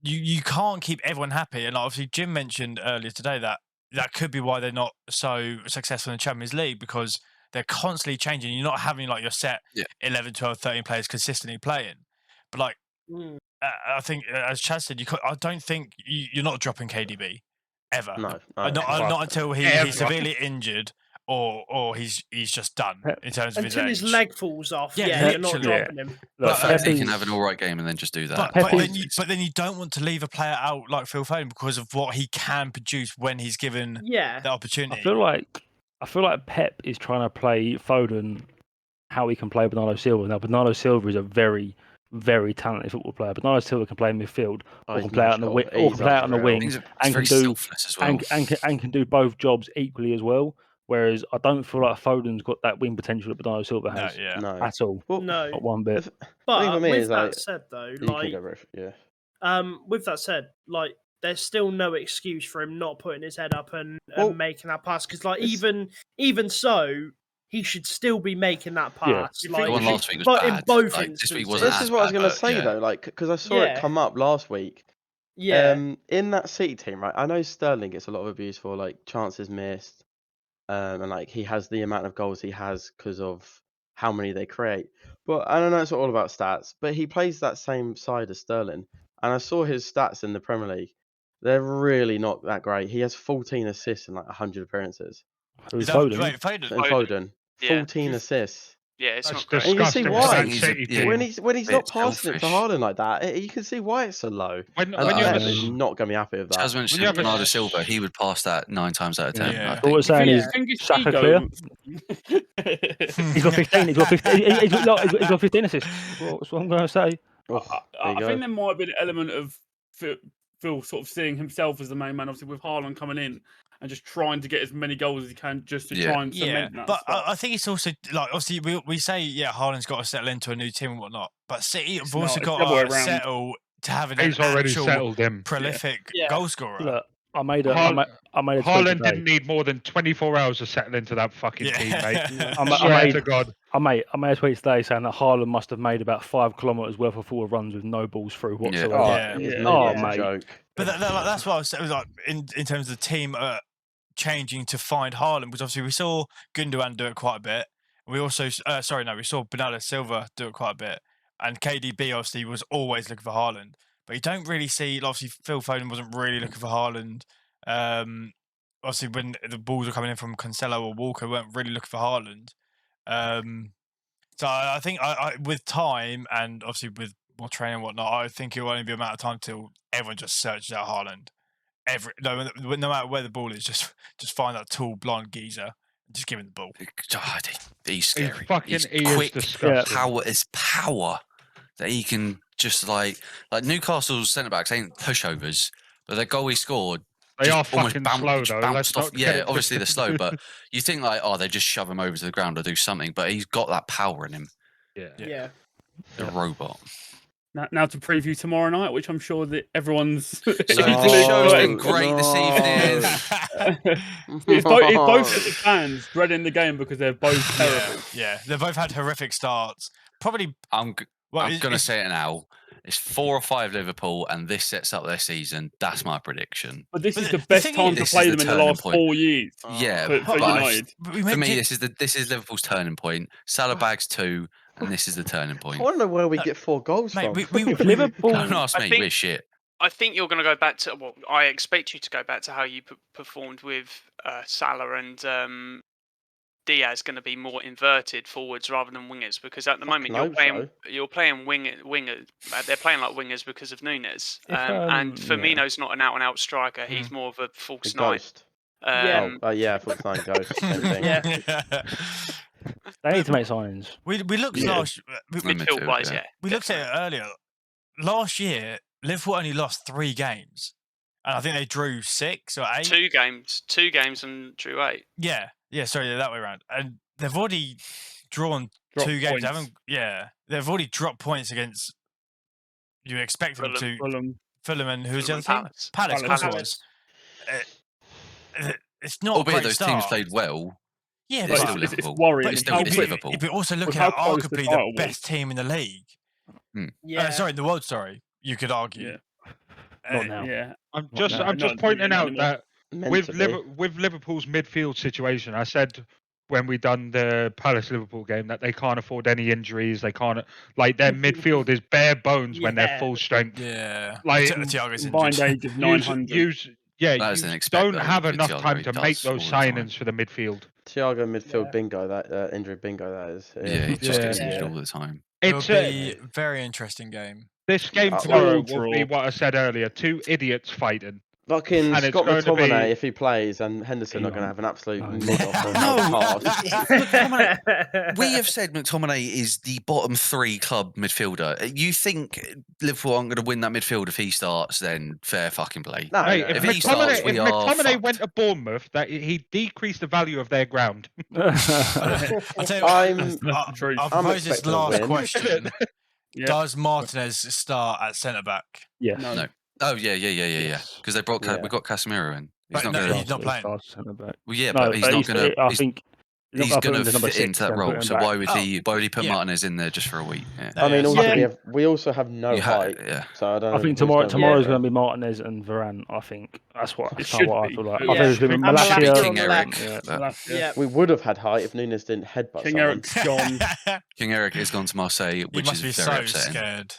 You can't keep everyone happy, and obviously Jim mentioned earlier today that could be why they're not so successful in the Champions League because they're constantly changing. You're not having like your set 11, 12, 13 players consistently playing, but like. I think, as Chaz said, I don't think you're not dropping KDB ever. No, not until he's severely injured or he's just done in terms of until his leg falls off. You're not dropping him. He can have an all right game and then just do that. But then you don't want to leave a player out like Phil Foden because of what he can produce when he's given the opportunity. I feel like Pep is trying to play Foden how he can play Bernardo Silva. Now, Bernardo Silva is a very, very talented football player. Bernardo Silva can play in midfield, or can play out on the wing, He's and very can do selfless as well. and can do both jobs equally as well. Whereas I don't feel like Foden's got that wing potential that Bernardo Silva has at all. Well, No. Not one bit. But me with is, that like, said, though, you can go Riff, yeah. with that said, like, there's still no excuse for him not putting his head up and making that pass. Because, like, even so, he should still be making that pass. Yeah. Like, The one last week was but bad. in both Like, instances. this week wasn't This as is what I was bad, going to but say yeah. though, like, because I saw it come up last week. Yeah. In that City team, right? I know Sterling gets a lot of abuse for like chances missed, and like he has the amount of goals he has because of how many they create. But I don't know, it's not all about stats. But he plays that same side as Sterling, and I saw his stats in the Premier League. They're really not that great. He has 14 assists in like 100 appearances. Who's Is that Foden? right, Foden? And Foden, Yeah. 14 assists. Yeah, it's That's not great. And you can see disgusting. why. For that City Yeah. team. When he's Bit not passing it to selfish. Haaland like that, you can see why it's so low. When And you have a Pep is not going to be happy with that. Chaz mentioned you have a- Bernardo Silva, he would pass that 9 times out of 10. Yeah. I All think. we're saying is think his Saka ego- clear. He's got 15. He's got 15. He's got 15 assists. That's what I'm going to say. Oh, there I you go. think there might be an element of Phil sort of seeing himself as the main man, obviously with Haaland coming in and just trying to get as many goals as he can just to try and cement that. But spot. I think it's also like obviously we say Haaland's got to settle into a new team and whatnot, but City have also not. got It's the other way to around. settle to having an He's already actual settled him. prolific Yeah. goal scorer. Look, I made a tweet Haaland today. didn't need more than 24 hours to settle into that fucking team, mate. I Swear made- to God. I made a tweet today saying that Haaland must have made about 5 kilometres worth of forward runs with no balls through whatsoever. Oh, Yeah. his Yeah. movement Oh, is a mate. joke. But that's what I was saying. Like in terms of the team changing to find Haaland, because obviously we saw Gundogan do it quite a bit. We also, we saw Bernardo Silva do it quite a bit, and KDB obviously was always looking for Haaland. But you don't really see. Obviously, Phil Foden wasn't really looking for Haaland. Obviously, when the balls were coming in from Cancelo or Walker, weren't really looking for Haaland. So I think I with time and obviously with more training and whatnot, I think it'll only be a matter of time till everyone just searches out Haaland. No matter where the ball is, just find that tall blonde geezer and just give him the ball. God, he's scary. He is quick. disgusting. Power that he can just like Newcastle's centre backs ain't pushovers, but the goal he scored. They are almost fucking slow though. Let's bounced off. not get Yeah, it obviously they're twisted. slow, but you think like, they just shove him over to the ground or do something, but he's got that power in him. Yeah. The robot. Now to preview tomorrow night, which I'm sure that everyone's. So the show's been great this evening. It's both sets of fans dreading the game because they're both terrible. Yeah, they've both had horrific starts. Probably. I'm going to say it now. It's 4 or 5 Liverpool, and this sets up their season. That's my prediction. But this is the the best thing time is- to This play is them the in the turning last point. 4 years. Yeah, For but United. for me, this is Liverpool's turning point. Salah bags 2, and this is the turning point. I want to know where we get 4 goals Mate, from. we Liverpool. Don't ask me. think- We're shit. I think you're going to go back to. Well, I expect you to go back to how you performed with Salah and Diaz. Going to be more inverted forwards rather than wingers, because at the moment you're playing winger. They're playing like wingers because of Nunez. And Firmino's not an out-and-out striker. He's more of a false The nine. ghost. Um, False 9 ghost. Same thing. Yeah. They need to make signings. We looked Yeah. midfield wise, yeah. We looked at it earlier. Last year, Liverpool only lost 3 games, and I think they drew 6 or 8. 2 games and drew 8. Yeah, sorry, that way around. And they've already drawn Dropped 2 games. points. They've already dropped points against. You expect them to Fulham and who's the other team? Palace. Of course it was. It's not a Albeit great those start. teams played well. Yeah, It's but still it's Liverpool. worrying. It's still It's Liverpool. If we're also looking how at close the arguably title the was. best team in the league. Yeah. Sorry, in the world. Sorry, you could argue. Yeah. Not now. Yeah. I'm Not just now. pointing out anymore. that Meant with to be. with Liverpool's midfield situation, I said when we done the Palace Liverpool game that they can't afford any injuries. They can't their midfield is bare bones when they're Yeah. full strength. Yeah, Like, Thiago's Combined injured. age of 900. That is an You expect, don't though, have with enough Thiago, time he to does make those all the time. signings for the midfield. Thiago midfield Yeah. bingo, that injury bingo, that is. Yeah, he just gets Yeah. injured all the time. It'll It's be a very interesting game. this game Oh, tomorrow well, will be draw. what I said earlier: 2 idiots fighting. Fucking And it's Scott going to McTominay, be- if he plays, and Henderson are going to have an absolute No. nod off on No, the pass. We have said McTominay is the bottom 3 club midfielder. You think Liverpool aren't going to win that midfield if he starts? Then fair fucking play. No, Hey, no, if no. he starts, McTominay, we are McTominay went fucked. to Bournemouth, that he decreased the value of their ground. I'll tell you I'm- what, Truth. I'll propose this expecting a last win. question. Yeah. Does Martinez start at centre back? Yes. No. Oh yeah. Yes. Because they brought Yeah. we got Casemiro in. He's But not no, going to. he's not playing. Well, yeah, No, but he's not going to. I think He's going to fit into that role. So why would back. he? Why would he put Yeah. Martinez in there just for a week? Yeah. I mean, Yeah. also we also have no You ha- height, yeah. so I don't. I know think who's gonna be tomorrow's there. going to be Martinez and Varane. I think that's what it's Should kind of what I be. feel like. Yeah. I think it's going to be And Should be Malacia. King on the Eric. left. but Yeah. We would have had height if Nunes didn't headbutt King someone. Eric's gone. King Eric has gone to Marseille, You which must be is so very upsetting. scared.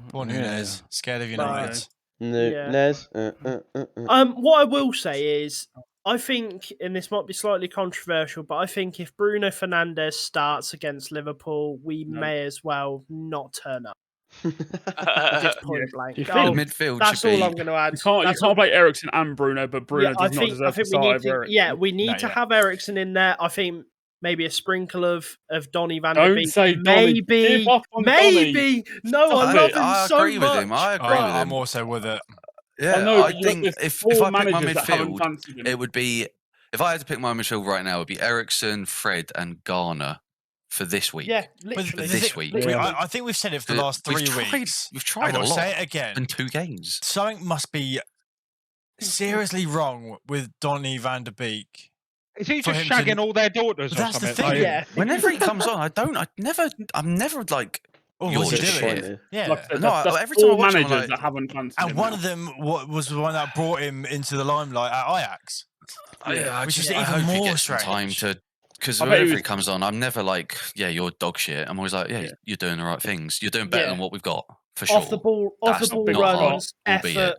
Poor Yeah. Nunez, scared of No. United. Nunes. What I will say is, I think, and this might be slightly controversial, but I think if Bruno Fernandes starts against Liverpool, we may as well not turn up. Just point blank. Do you The think? midfield That's should all be. I'm going to add. You can't That's all- play Ericsson and Bruno, but Bruno I does not think deserve to we start need over to. Ericsson. Yeah, we need No, to yeah. have Ericsson in there. I think maybe a sprinkle of Donny van der Don't Beek. say Donny. Maybe, Give up on Donny. maybe. No, I love him I so agree much. with him. I agree Oh, with I'm him. also with it. Yeah, I know, I but think there's if four I pick my managers that haven't midfield, fancied him. it would be. If I had to pick my midfield right now, it would be Ericsson, Fred, and Garner for this week. Yeah, But literally. this week. I think we've said it for the last 3 weeks. We've tried and a we'll lot say it again. in 2 games. Something must be seriously wrong with Donny van der Beek. Is he For just him to- shagging all their daughters or That's the something? thing. Like, Yeah. Whenever he comes on, I'm never like. Oh, You're what's he just doing? shit. Yeah. Like I said, No, that's every time I four watch him, I'm managers like- that haven't fancied And him one now. of them was the one that brought him into the limelight at Ajax. Which is I even hope he more gets some time strange. to. Because I bet he whenever he was- comes on, I'm never like, yeah, you're dog shit. I'm always like, yeah, you're doing the right things. You're doing better Yeah. than what we've got for sure. Off the ball That's not big runs, shot, albeit. effort.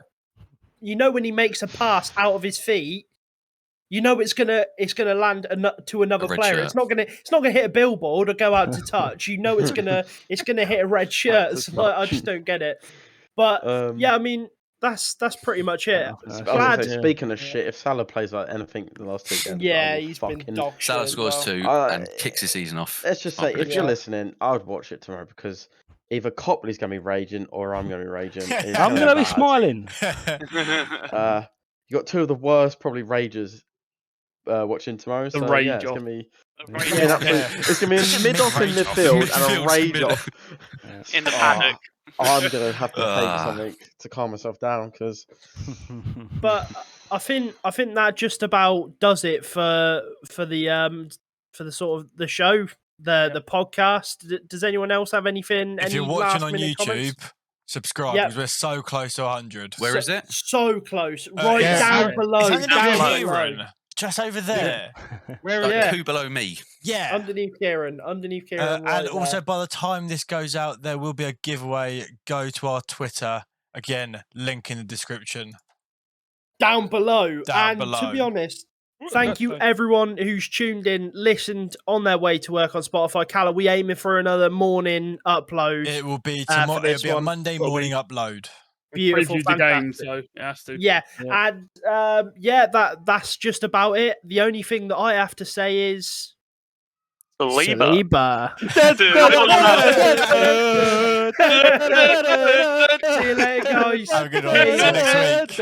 You know when he makes a pass out of his feet, you know it's gonna land to another A red player. shirt. It's not gonna hit a billboard or go out to touch. You know it's gonna hit a red shirt. To So I just don't get it. But yeah, I mean that's pretty much it. I was Glad- gonna say, speaking of shit, if Salah plays like anything the last 2 games, Yeah, I will he's been fucking. dog shit. Salah as scores well. 2 and kicks his season off. Let's just My say, if you're Yeah. listening, I would watch it tomorrow because either Copley's gonna be raging or I'm gonna be raging. It's I'm going to be bad. smiling. You got 2 of the worst probably ragers watching tomorrow. The So rage yeah, it's off. gonna be. Rage It's gonna be an off. absolute- it's gonna be a mid-off in Mid-rage off. midfield and a Midfield's rage mid- off. In the Oh, paddock. I'm gonna have to take Ah. something to calm myself down because But I think that just about does it for the sort of the show, the podcast. Does anyone else have anything? If any you're watching on last-minute YouTube, comments? subscribe Yep. because we're so close to 100. Where is it? So close, right yeah, down Aaron- below. It's underneath Down below. Kieran, just over there. Where Like is Yeah. 2 below me. Yeah. Underneath Kieran. And right also, there. by the time this goes out, there will be a giveaway. Go to our Twitter. Again, link in the description. down below. Down and to be below. honest, thank you everyone who's tuned in, listened on their way to work on Spotify. Calla, we aiming for another morning upload. It will be for tomorrow. this It'll be a one. Monday Got a morning upload. Beautiful, Previewed the game, fantastic. so it has to. Yeah, Yeah. and that's just about it. The only thing that I have to say is Believer. Saliba. See you later, guys. Have a good one. See you next week.